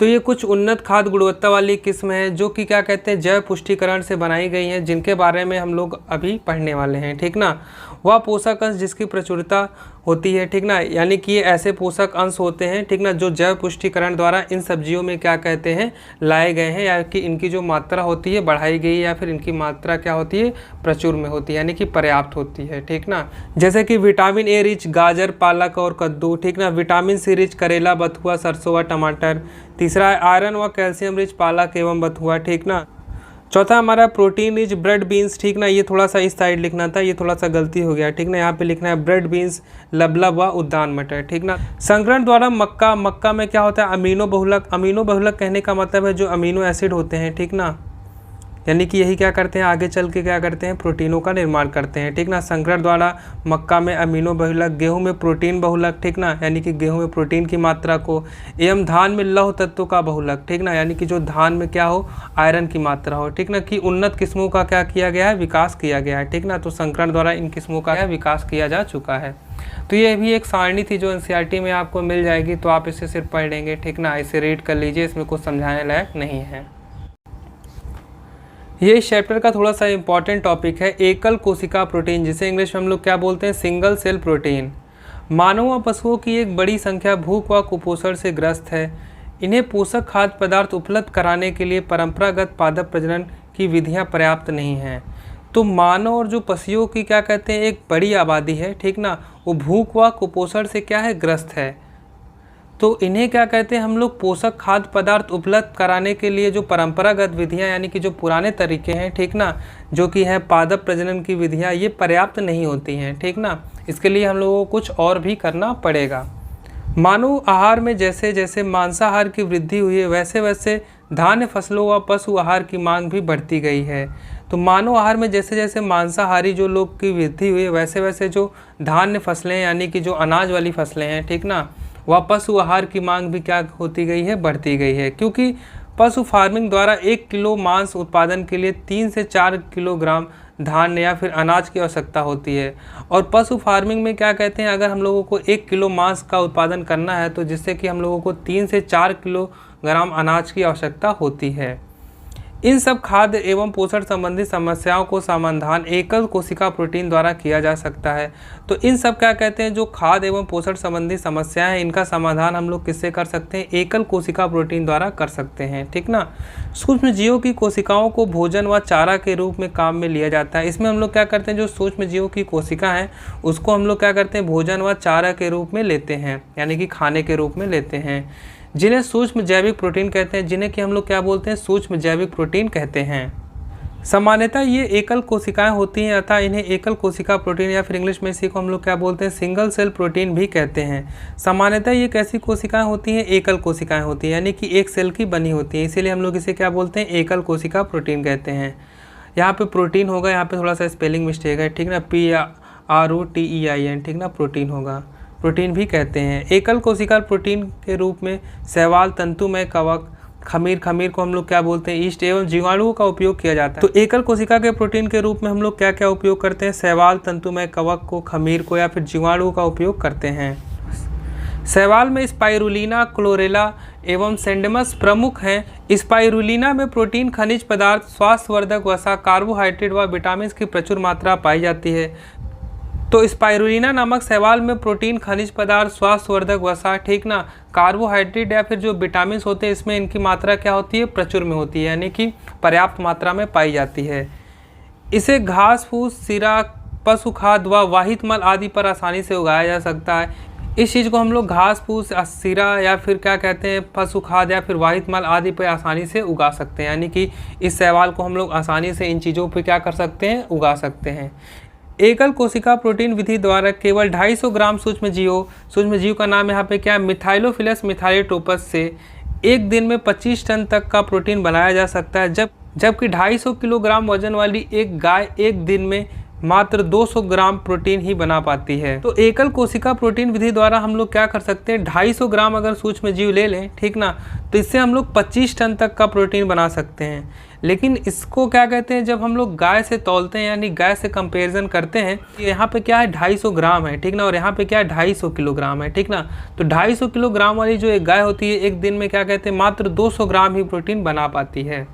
तो ये कुछ उन्नत खाद्य गुणवत्ता वाली किस्म है जो कि क्या कहते हैं, जैव पुष्टिकरण से बनाई गई हैं, जिनके बारे में हम लोग अभी पढ़ने वाले हैं, ठीक ना। वह पोषक अंश जिसकी प्रचुरता होती है, ठीक ना, यानी कि ये ऐसे पोषक अंश होते हैं, ठीक ना, जो जैव पुष्टिकरण द्वारा इन सब्जियों में क्या कहते हैं, लाए गए हैं, या कि इनकी जो मात्रा होती है बढ़ाई गई है, या फिर इनकी मात्रा क्या होती है, प्रचुर में होती है, यानी कि पर्याप्त होती है, ठीक ना। जैसे कि विटामिन ए रिच गाजर, पालक और कद्दू, ठीक ना, विटामिन सी रिच करेला, बथुआ, सरसों व टमाटर। तीसरा है आयरन व कैल्शियम रिच पालक एवं बथुआ, ठीक ना। चौथा हमारा प्रोटीन रिच ब्रेड बीन्स, ठीक ना, ये थोड़ा सा इस साइड लिखना था, ये थोड़ा सा गलती हो गया, ठीक ना, यहाँ पे लिखना है ब्रेड बीन्स, लबलब व उद्यान मटर, ठीक ना। संकरण द्वारा मक्का में क्या होता है, अमीनो बहुलक कहने का मतलब है जो अमीनो एसिड होते हैं, ठीक ना, यानी कि यही क्या करते हैं, आगे चल के क्या करते हैं, प्रोटीनों का निर्माण करते हैं, ठीक ना। संकरण द्वारा मक्का में अमीनो बहुलक, गेहूं में प्रोटीन बहुलक, ठीक ना, यानी कि गेहूं में प्रोटीन की मात्रा को, एवं धान में लौह तत्वों का बहुलक, ठीक ना, यानी कि जो धान में क्या हो, आयरन की मात्रा हो, ठीक ना, कि उन्नत किस्मों का क्या किया गया है, विकास किया गया है, ठीक ना। तो संकरण द्वारा इन किस्मों का विकास किया जा चुका है। तो ये भी एक सारणी थी जो एनसीईआरटी में आपको मिल जाएगी, तो आप इसे सिर्फ पढ़ लेंगे, ठीक ना, इसे रीड कर लीजिए, इसमें कुछ समझाने लायक नहीं है। ये इस चैप्टर का थोड़ा सा इंपॉर्टेंट टॉपिक है, एकल कोशिका प्रोटीन, जिसे इंग्लिश में हम लोग क्या बोलते हैं, सिंगल सेल प्रोटीन। मानव व पशुओं की एक बड़ी संख्या भूख व कुपोषण से ग्रस्त है। इन्हें पोषक खाद्य पदार्थ उपलब्ध कराने के लिए परंपरागत पादप प्रजनन की विधियां पर्याप्त नहीं हैं। तो मानव और जो पशुओं की क्या कहते हैं, एक बड़ी आबादी है, ठीक ना, वो भूख व कुपोषण से क्या है, ग्रस्त है। तो इन्हें क्या कहते हैं हम लोग, पोषक खाद्य पदार्थ उपलब्ध कराने के लिए जो परंपरागत विधियां यानी कि जो पुराने तरीके हैं, ठीक ना, जो कि है पादप प्रजनन की विधियां, ये पर्याप्त नहीं होती हैं, ठीक ना। इसके लिए हम लोगों को कुछ और भी करना पड़ेगा। मानव आहार में जैसे जैसे मांसाहार की वृद्धि हुई है, वैसे वैसे धान्य फसलों व पशु आहार की मांग भी बढ़ती गई है। तो मानव आहार में जैसे जैसे मांसाहारी जो लोग की वृद्धि हुई है, वैसे वैसे जो धान्य फसलें यानी कि जो अनाज वाली फसलें हैं, ठीक ना, वह पशु आहार की मांग भी क्या होती गई है, बढ़ती गई है। क्योंकि पशु फार्मिंग द्वारा 1 किलो मांस उत्पादन के लिए 3 से 4 किलोग्राम धान्य या फिर अनाज की आवश्यकता होती है। और पशु फार्मिंग में क्या कहते हैं, अगर हम लोगों को 1 किलो मांस का उत्पादन करना है, तो जिससे कि हम लोगों को 3 से 4 किलोग्राम अनाज की आवश्यकता होती है। इन सब खाद्य एवं पोषण संबंधी समस्याओं को समाधान एकल कोशिका प्रोटीन द्वारा किया जा सकता है। तो इन सब क्या कहते हैं, जो खाद्य एवं पोषण संबंधी समस्याएं हैं, इनका समाधान हम लोग किससे कर सकते हैं, एकल कोशिका प्रोटीन द्वारा कर सकते हैं, ठीक ना। सूक्ष्म जीवों की कोशिकाओं को भोजन व चारा के रूप में काम में लिया जाता है। इसमें हम लोग क्या करते हैं, जो सूक्ष्म जीवों की कोशिका हैं उसको हम लोग क्या करते हैं, भोजन व चारा के रूप में लेते हैं, यानी कि खाने के रूप में लेते हैं, जिन्हें सूक्ष्म जैविक प्रोटीन कहते हैं, जिन्हें कि हम लोग क्या बोलते हैं, सूक्ष्म जैविक प्रोटीन कहते हैं। सामान्यतः ये एकल कोशिकाएं होती हैं, अतः इन्हें एकल कोशिका प्रोटीन या फिर इंग्लिश में इसी को हम लोग क्या बोलते हैं, सिंगल सेल प्रोटीन भी कहते हैं। सामान्यतः ये कैसी कोशिकाएं होती हैं, एकल कोशिकाएं होती हैं, यानी कि एक सेल की बनी होती हैं, इसीलिए हम लोग इसे क्या बोलते हैं, एकल कोशिका प्रोटीन कहते हैं। यहाँ पे प्रोटीन होगा, यहाँ पे थोड़ा सा स्पेलिंग मिस्टेक है, ठीक ना, PROTEIN, ठीक ना, प्रोटीन होगा, प्रोटीन भी कहते हैं। एकल कोशिका प्रोटीन के रूप में शैवाल, तंतुमय कवक, खमीर को हम लोग क्या बोलते हैं, ईस्ट एवं जीवाणुओं का उपयोग किया जाता है। तो एकल कोशिका के प्रोटीन के रूप में हम लोग क्या क्या उपयोग करते हैं, शैवाल, तंतुमय कवक को, खमीर को या फिर जीवाणुओं का उपयोग करते हैं। शैवाल में स्पाइरुलिना, क्लोरेला एवं सेंडेमस प्रमुख हैं। स्पाइरुलिना में प्रोटीन, खनिज पदार्थ, स्वास्थ्यवर्धक वसा, कार्बोहाइड्रेट व विटामिन की प्रचुर मात्रा पाई जाती है। तो स्पाइरुलिना नामक शैवाल में प्रोटीन, खनिज पदार्थ, स्वास्थ्यवर्धक वसा, ठीक ना, कार्बोहाइड्रेट या फिर जो विटामिन होते हैं, इसमें इनकी मात्रा क्या होती है, प्रचुर में होती है, यानी कि पर्याप्त मात्रा में पाई जाती है। इसे घास फूस, सिरा, पशु खाद व वाहित मल आदि पर आसानी से उगाया जा सकता है। इस चीज़ को हम लोग घास फूस, सिरा या फिर क्या कहते हैं, पशु खाद या फिर वाहित मल आदि पर आसानी से उगा सकते हैं, यानी कि इस शैवाल को हम लोग आसानी से इन चीज़ों पर क्या कर सकते हैं, उगा सकते हैं। एकल कोशिका प्रोटीन विधि द्वारा केवल 250 ग्राम सूक्ष्म जीव का नाम यहाँ पे क्या है, मिथाइलोफिलस मिथाइलोट्रोपस से एक दिन में 25 टन तक का प्रोटीन बनाया जा सकता है, जबकि 250 किलोग्राम वजन वाली एक गाय एक दिन में मात्र 200 ग्राम प्रोटीन ही बना पाती है। तो एकल कोशिका प्रोटीन विधि द्वारा हम लोग क्या कर सकते हैं, 250 ग्राम अगर सूक्ष्म जीव ले लें, ठीक ना, तो इससे हम लोग 25 टन तक का प्रोटीन बना सकते हैं। लेकिन इसको क्या कहते हैं, जब हम लोग गाय से तौलते हैं यानी गाय से कंपैरिजन करते हैं, यहाँ पे क्या है 250 ग्राम है, ठीक ना, और यहाँ पे क्या है 250 किलोग्राम है, ठीक ना। तो 250 किलोग्राम वाली जो एक गाय होती है, एक दिन में क्या कहते हैं, मात्र 200 ग्राम ही प्रोटीन बना पाती है।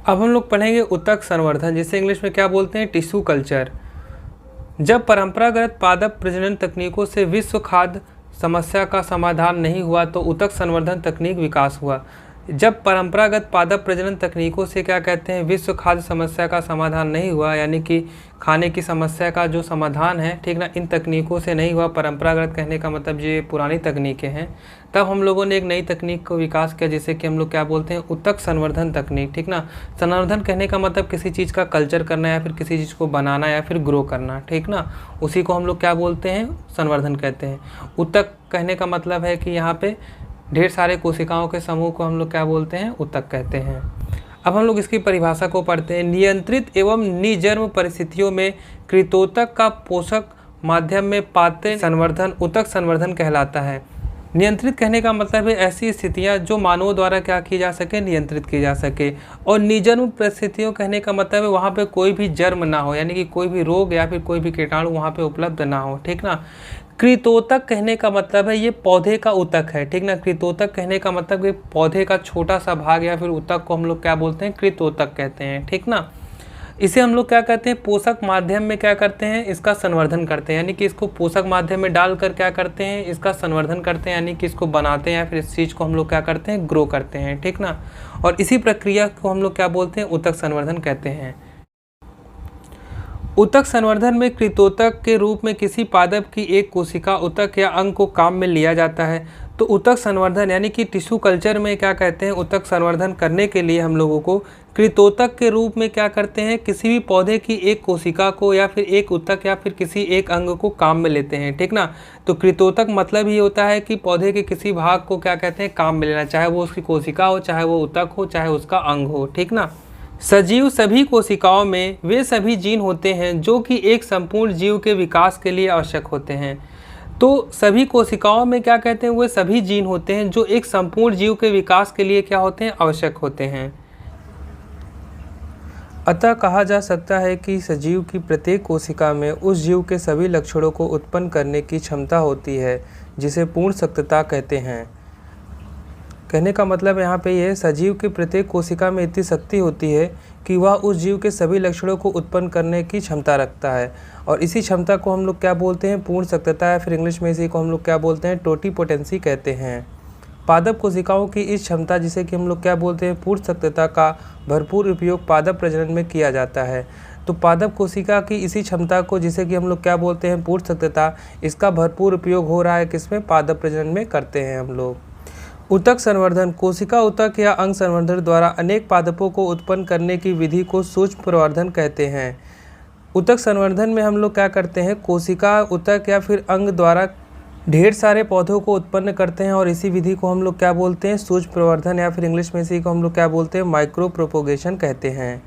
अब हम लोग पढ़ेंगे ऊतक संवर्धन, जिसे इंग्लिश में क्या बोलते हैं, टिश्यू कल्चर। जब परंपरागत पादप प्रजनन तकनीकों से विश्व खाद्य समस्या का समाधान नहीं हुआ तो ऊतक संवर्धन तकनीक विकास हुआ। जब परंपरागत पादप प्रजनन तकनीकों से क्या कहते हैं, विश्व खाद्य समस्या का समाधान नहीं हुआ, यानी कि खाने की समस्या का जो समाधान है, ठीक ना, इन तकनीकों से नहीं हुआ। परंपरागत कहने का मतलब ये पुरानी तकनीकें हैं। तब हम लोगों ने एक नई तकनीक को विकास किया, जिसे कि हम लोग क्या बोलते हैं, ऊतक संवर्धन तकनीक, ठीक ना। संवर्धन कहने का मतलब किसी चीज़ का कल्चर करना या फिर किसी चीज़ को बनाना या फिर ग्रो करना, ठीक ना, उसी को हम लोग क्या बोलते हैं, संवर्धन कहते हैं। ऊतक कहने का मतलब है कि यहाँ पे ढेर सारे कोशिकाओं के समूह को हम लोग क्या बोलते हैं, ऊतक कहते हैं। अब हम लोग इसकी परिभाषा को पढ़ते हैं। नियंत्रित एवं निजर्म परिस्थितियों में कृतोतक का पोषक माध्यम में पाते संवर्धन ऊतक संवर्धन कहलाता है। नियंत्रित कहने का मतलब है ऐसी स्थितियां जो मानवों द्वारा क्या की जा सके, नियंत्रित की जा सके। और निजर्म परिस्थितियों कहने का मतलब है वहाँ पे कोई भी जर्म ना हो, यानी कि कोई भी रोग या फिर कोई भी कीटाणु वहाँ पे उपलब्ध ना हो, ठीक ना। कृतोतक कहने का मतलब है ये पौधे का ऊतक है, ठीक ना। कृतोतक कहने का मतलब कि पौधे का छोटा सा भाग या फिर ऊतक को हम लोग क्या बोलते हैं, कृतोतक कहते हैं, ठीक ना। इसे हम लोग क्या कहते हैं, पोषक माध्यम में क्या करते हैं, इसका संवर्धन करते हैं, यानी कि इसको पोषक माध्यम में डालकर क्या करते हैं, इसका संवर्धन करते हैं, यानी कि इसको बनाते हैं या फिर इस चीज़ को हम लोग क्या करते हैं, ग्रो करते हैं, ठीक ना। और इसी प्रक्रिया को हम लोग क्या बोलते हैं, ऊतक संवर्धन कहते हैं। ऊतक संवर्धन में कृतोतक के रूप में किसी पादप की एक कोशिका, ऊतक या अंग को काम में लिया जाता है। तो ऊतक संवर्धन यानी कि टिश्यू कल्चर में क्या कहते हैं, ऊतक संवर्धन करने के लिए हम लोगों को कृतोतक के रूप में क्या करते हैं, किसी भी पौधे की एक कोशिका को या फिर एक ऊतक या फिर किसी एक अंग को काम में लेते हैं, ठीक ना। तो कृतोतक मतलब ये होता है कि पौधे के किसी भाग को क्या कहते हैं, काम में लेना, चाहे वो उसकी कोशिका हो, चाहे वो ऊतक हो, चाहे उसका अंग हो, ठीक ना। सजीव सभी कोशिकाओं में वे सभी जीन होते हैं जो कि एक संपूर्ण जीव के विकास के लिए आवश्यक होते हैं। तो सभी कोशिकाओं में क्या कहते हैं, वे सभी जीन होते हैं जो एक संपूर्ण जीव के विकास के लिए क्या होते हैं, आवश्यक होते हैं। अतः कहा जा सकता है कि सजीव की प्रत्येक कोशिका में उस जीव के सभी लक्षणों को उत्पन्न करने की क्षमता होती है, जिसे पूर्ण सत्ता कहते हैं। कहने का मतलब यहाँ पे ये सजीव की प्रत्येक कोशिका में इतनी शक्ति होती है कि वह उस जीव के सभी लक्षणों को उत्पन्न करने की क्षमता रखता है, और इसी क्षमता को हम लोग क्या बोलते हैं, पूर्ण सत्ता, या फिर इंग्लिश में इसी को हम लोग क्या बोलते हैं, टोटिपोटेंसी कहते हैं। पादप कोशिकाओं की इस क्षमता, जिसे कि हम लोग क्या बोलते हैं, पूर्ण सत्ता का भरपूर उपयोग पादप प्रजनन में किया जाता है। तो पादप कोशिका की इसी क्षमता को, जिसे कि हम लोग क्या बोलते हैं, पूर्ण सत्ता, इसका भरपूर उपयोग हो रहा है किसमें, पादप प्रजनन में करते हैं हम लोग। ऊतक संवर्धन कोशिका ऊतक या अंग संवर्धन द्वारा अनेक पादपों को उत्पन्न करने की विधि को सूक्ष्म प्रवर्धन कहते हैं। ऊतक संवर्धन में हम लोग क्या करते हैं, कोशिका ऊतक या फिर अंग द्वारा ढेर सारे पौधों को उत्पन्न करते हैं, और इसी विधि को हम लोग क्या बोलते हैं, सूक्ष्म प्रवर्धन, या फिर इंग्लिश में इसी को हम लोग क्या बोलते हैं, माइक्रो प्रोपोगेशन कहते हैं।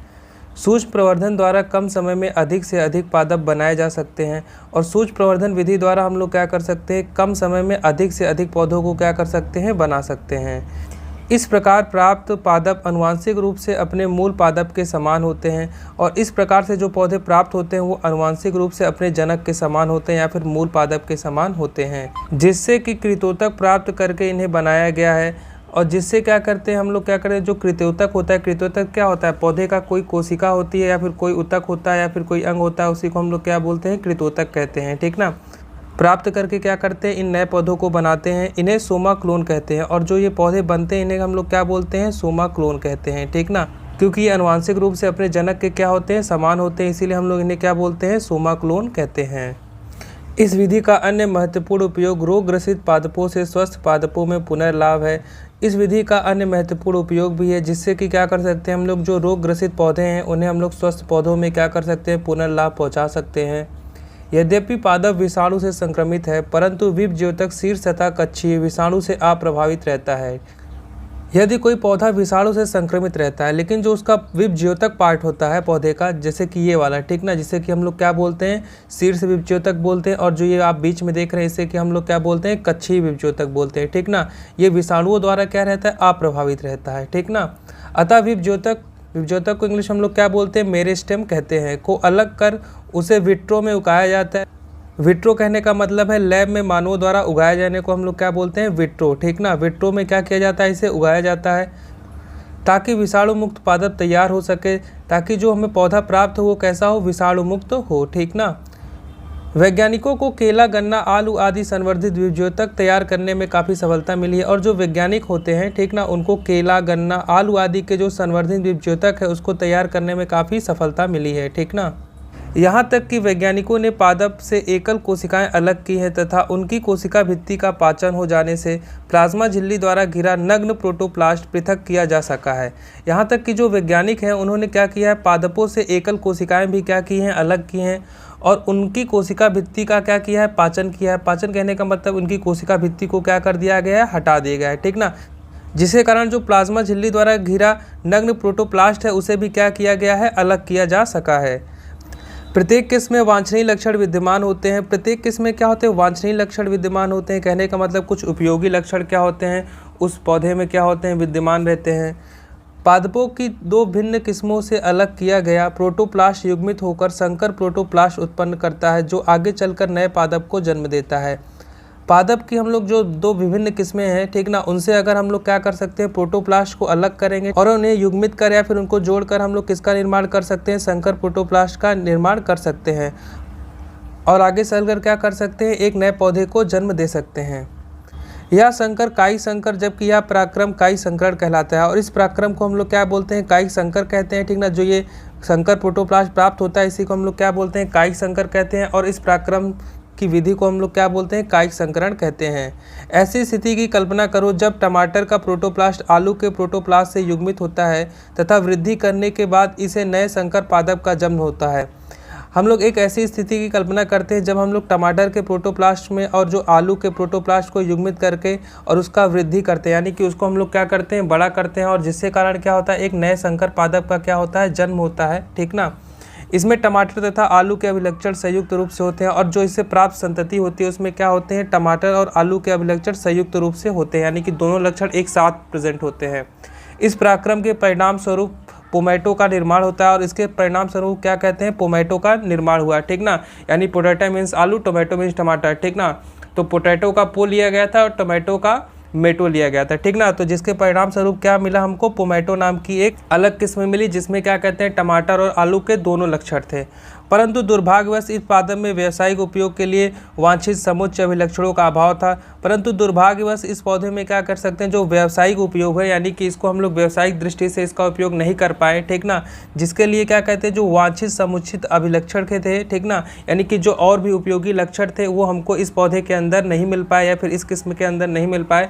सूक्ष्म प्रवर्धन द्वारा कम समय में अधिक से अधिक पादप बनाए जा सकते हैं, और सूक्ष्म प्रवर्धन विधि द्वारा हम लोग क्या कर सकते हैं, कम समय में अधिक से अधिक पौधों को क्या कर सकते हैं, बना सकते हैं। इस प्रकार प्राप्त पादप आनुवंशिक रूप से अपने मूल पादप के समान होते हैं और इस प्रकार से जो पौधे प्राप्त होते हैं वो आनुवंशिक रूप से अपने जनक के समान होते हैं या फिर मूल पादप के समान होते हैं, जिससे कि कृंतोतक प्राप्त करके इन्हें बनाया गया है। और जिससे क्या करते हैं हम लोग, क्या करते हैं, जो कृंतोतक होता है, कृंतोतक क्या होता है, पौधे का कोई कोशिका होती है या फिर कोई उतक होता है या फिर कोई अंग होता है, उसी को हम लोग क्या बोलते हैं, कृंतोतक कहते हैं। ठीक ना। प्राप्त करके क्या करते हैं, इन नए पौधों को बनाते हैं, इन्हें सोमा क्लोन कहते हैं। और जो ये पौधे बनते हैं इन्हें हम लोग क्या बोलते हैं, सोमा क्लोन कहते हैं। ठीक ना। क्योंकि ये आनुवंशिक रूप से अपने जनक के क्या होते हैं, समान होते हैं, इसीलिए हम लोग इन्हें क्या बोलते हैं, सोमा क्लोन कहते हैं। इस विधि का अन्य महत्वपूर्ण उपयोग रोग ग्रसित पादपों से स्वस्थ पादपों में पुनर्लाभ है। इस विधि का अन्य महत्वपूर्ण उपयोग भी है, जिससे कि क्या कर सकते हैं हम लोग, जो रोग ग्रसित पौधे हैं उन्हें हम लोग स्वस्थ पौधों में क्या कर सकते हैं, पुनर्लाभ पहुंचा सकते हैं। यद्यपि पादप विषाणु से संक्रमित है, परंतु विप ज्योतक शीर्ष तथा कक्षीय विषाणु से अप्रभावित रहता है। यदि कोई पौधा विषाणु से संक्रमित रहता है, लेकिन जो उसका विप ज्योतक पार्ट होता है पौधे का, जैसे कि ये वाला, ठीक ना, जिसे कि हम लोग क्या बोलते हैं, शीर्ष विप ज्योतक बोलते हैं, और जो ये आप बीच में देख रहे हैं इसे कि हम लोग क्या बोलते हैं, कक्षीय विप ज्योतक बोलते हैं। ठीक ना। ये विषाणुओं द्वारा क्या रहता है, अप्रभावित रहता है। ठीक ना। अतः विप ज्योतक को इंग्लिश हम लोग क्या बोलते हैं, मेरिस्टेम कहते हैं, को अलग कर उसे विट्रो में उगाया जाता है। विट्रो कहने का मतलब है लैब में मानवों द्वारा उगाए जाने को हम लोग क्या बोलते हैं, विट्रो। ठीक ना। विट्रो में क्या किया जाता है, इसे उगाया जाता है ताकि विषाणु मुक्त पादप तैयार हो सके, ताकि जो हमें पौधा प्राप्त हो वो कैसा हो, विषाणु मुक्त हो। ठीक ना। वैज्ञानिकों को केला, गन्ना, आलू आदि संवर्धित विप ज्योतक तैयार करने में काफ़ी सफलता मिली है। और जो वैज्ञानिक होते हैं, ठीक ना, उनको केला, गन्ना, आलू आदि के जो संवर्धित विप ज्योतक है उसको तैयार करने में काफ़ी सफलता मिली है। ठीक ना। यहाँ तक कि वैज्ञानिकों ने पादप से एकल कोशिकाएं अलग की हैं तथा उनकी कोशिका भित्ति का पाचन हो जाने से प्लाज्मा झिल्ली द्वारा घिरा नग्न प्रोटोप्लास्ट पृथक किया जा सका है। यहाँ तक कि जो वैज्ञानिक हैं उन्होंने क्या किया है, पादपों से एकल कोशिकाएं भी क्या की हैं, अलग की हैं, और उनकी कोशिका भित्ति का क्या किया है, पाचन किया है। पाचन कहने का मतलब उनकी कोशिका भित्ति को क्या कर दिया गया है, हटा दिया गया है। ठीक ना। जिसके कारण जो प्लाज्मा झिल्ली द्वारा घिरा नग्न प्रोटोप्लास्ट है उसे भी क्या किया गया है, अलग किया जा सका है। प्रत्येक किस्म में वांछनीय लक्षण विद्यमान होते हैं। प्रत्येक किस्म में क्या होते हैं, वांछनीय लक्षण विद्यमान होते हैं। कहने का मतलब कुछ उपयोगी लक्षण क्या होते हैं, उस पौधे में क्या होते हैं, विद्यमान रहते हैं। पादपों की दो भिन्न किस्मों से अलग किया गया प्रोटोप्लास्ट युग्मित होकर संकर प्रोटोप्लास्ट उत्पन्न करता है, जो आगे चलकर नए पादप को जन्म देता है। पादप की हम लोग जो दो विभिन्न किस्में हैं, ठीक ना, उनसे अगर हम लोग क्या कर सकते हैं, प्रोटोप्लास्ट को अलग करेंगे और उन्हें युग्मित कर या फिर उनको जोड़कर हम लोग किसका निर्माण कर सकते हैं, संकर प्रोटोप्लास्ट का निर्माण कर सकते हैं। और आगे चलकर क्या कर सकते हैं, एक नए पौधे को जन्म दे सकते हैं। यह संकर कायिक संकर, जबकि यह पराक्रम कायिक संकरण कहलाता है। और इस पराक्रम को हम लोग क्या बोलते हैं, कायिक संकर कहते हैं। ठीक ना। जो ये संकर प्रोटोप्लास्ट प्राप्त होता है इसी को हम लोग क्या बोलते हैं, कायिक संकर कहते हैं। और इस पराक्रम की विधि को हम लोग क्या बोलते हैं, कायिक संकरण कहते हैं। ऐसी स्थिति की कल्पना करो जब टमाटर का प्रोटोप्लास्ट आलू के प्रोटोप्लास्ट से युग्मित होता है तथा वृद्धि करने के बाद इसे नए संकर पादप का जन्म होता है। हम लोग एक ऐसी स्थिति की कल्पना करते हैं जब हम लोग टमाटर के प्रोटोप्लास्ट में और जो आलू के प्रोटोप्लास्ट को युग्मित करके और उसका वृद्धि करते हैं, यानी कि उसको हम लोग क्या करते हैं, बड़ा करते हैं, और जिससे कारण क्या होता है, एक नए संकर पादप का क्या होता है, जन्म होता है। ठीक ना। इसमें टमाटर तथा आलू के अभिलक्षण संयुक्त रूप से होते हैं और जो इससे प्राप्त संतति होती है उसमें क्या होते हैं, टमाटर और आलू के अभिलक्षण संयुक्त रूप से होते हैं, यानी कि दोनों लक्षण एक साथ प्रेजेंट होते हैं। इस पराक्रम के परिणाम स्वरूप पोमैटो का निर्माण होता है और इसके परिणाम स्वरूप क्या कहते हैं, पोमैटो का निर्माण हुआ। ठीक ना। यानी पोटैटो मीन्स आलू, टोमेटो मीन्स टमाटर। ठीक ना। तो पोटैटो का पो लिया गया था और टोमेटो का मेटो लिया गया था। ठीक ना। तो जिसके परिणाम स्वरूप क्या मिला हमको, पोमैटो नाम की एक अलग किस्म मिली जिसमें क्या कहते हैं, टमाटर और आलू के दोनों लक्षण थे। परंतु दुर्भाग्यवश इस पादप में व्यावसायिक उपयोग के लिए वांछित समुच्चय अभिलक्षणों का अभाव था। परंतु दुर्भाग्यवश इस पौधे में क्या कर सकते हैं, जो व्यावसायिक उपयोग है, यानी कि इसको हम लोग व्यावसायिक दृष्टि से इसका उपयोग नहीं कर पाए। ठीक ना। जिसके लिए क्या कहते हैं, जो वांछित समुचित अभिलक्षण के थे, ठीक ना, यानी कि जो और भी उपयोगी लक्षण थे वो हमको इस पौधे के अंदर नहीं मिल पाए या फिर इस किस्म के अंदर नहीं मिल पाए,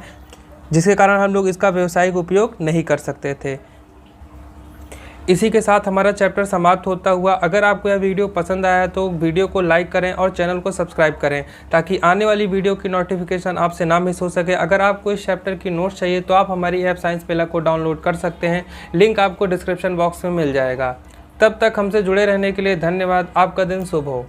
जिसके कारण हम लोग इसका व्यावसायिक उपयोग नहीं कर सकते थे। इसी के साथ हमारा चैप्टर समाप्त होता हुआ। अगर आपको यह वीडियो पसंद आया तो वीडियो को लाइक करें और चैनल को सब्सक्राइब करें ताकि आने वाली वीडियो की नोटिफिकेशन आपसे ना मिस हो सके। अगर आपको इस चैप्टर की नोट्स चाहिए तो आप हमारी ऐप साइंस पेला को डाउनलोड कर सकते हैं, लिंक आपको डिस्क्रिप्शन बॉक्स में मिल जाएगा। तब तक हमसे जुड़े रहने के लिए धन्यवाद। आपका दिन शुभ हो।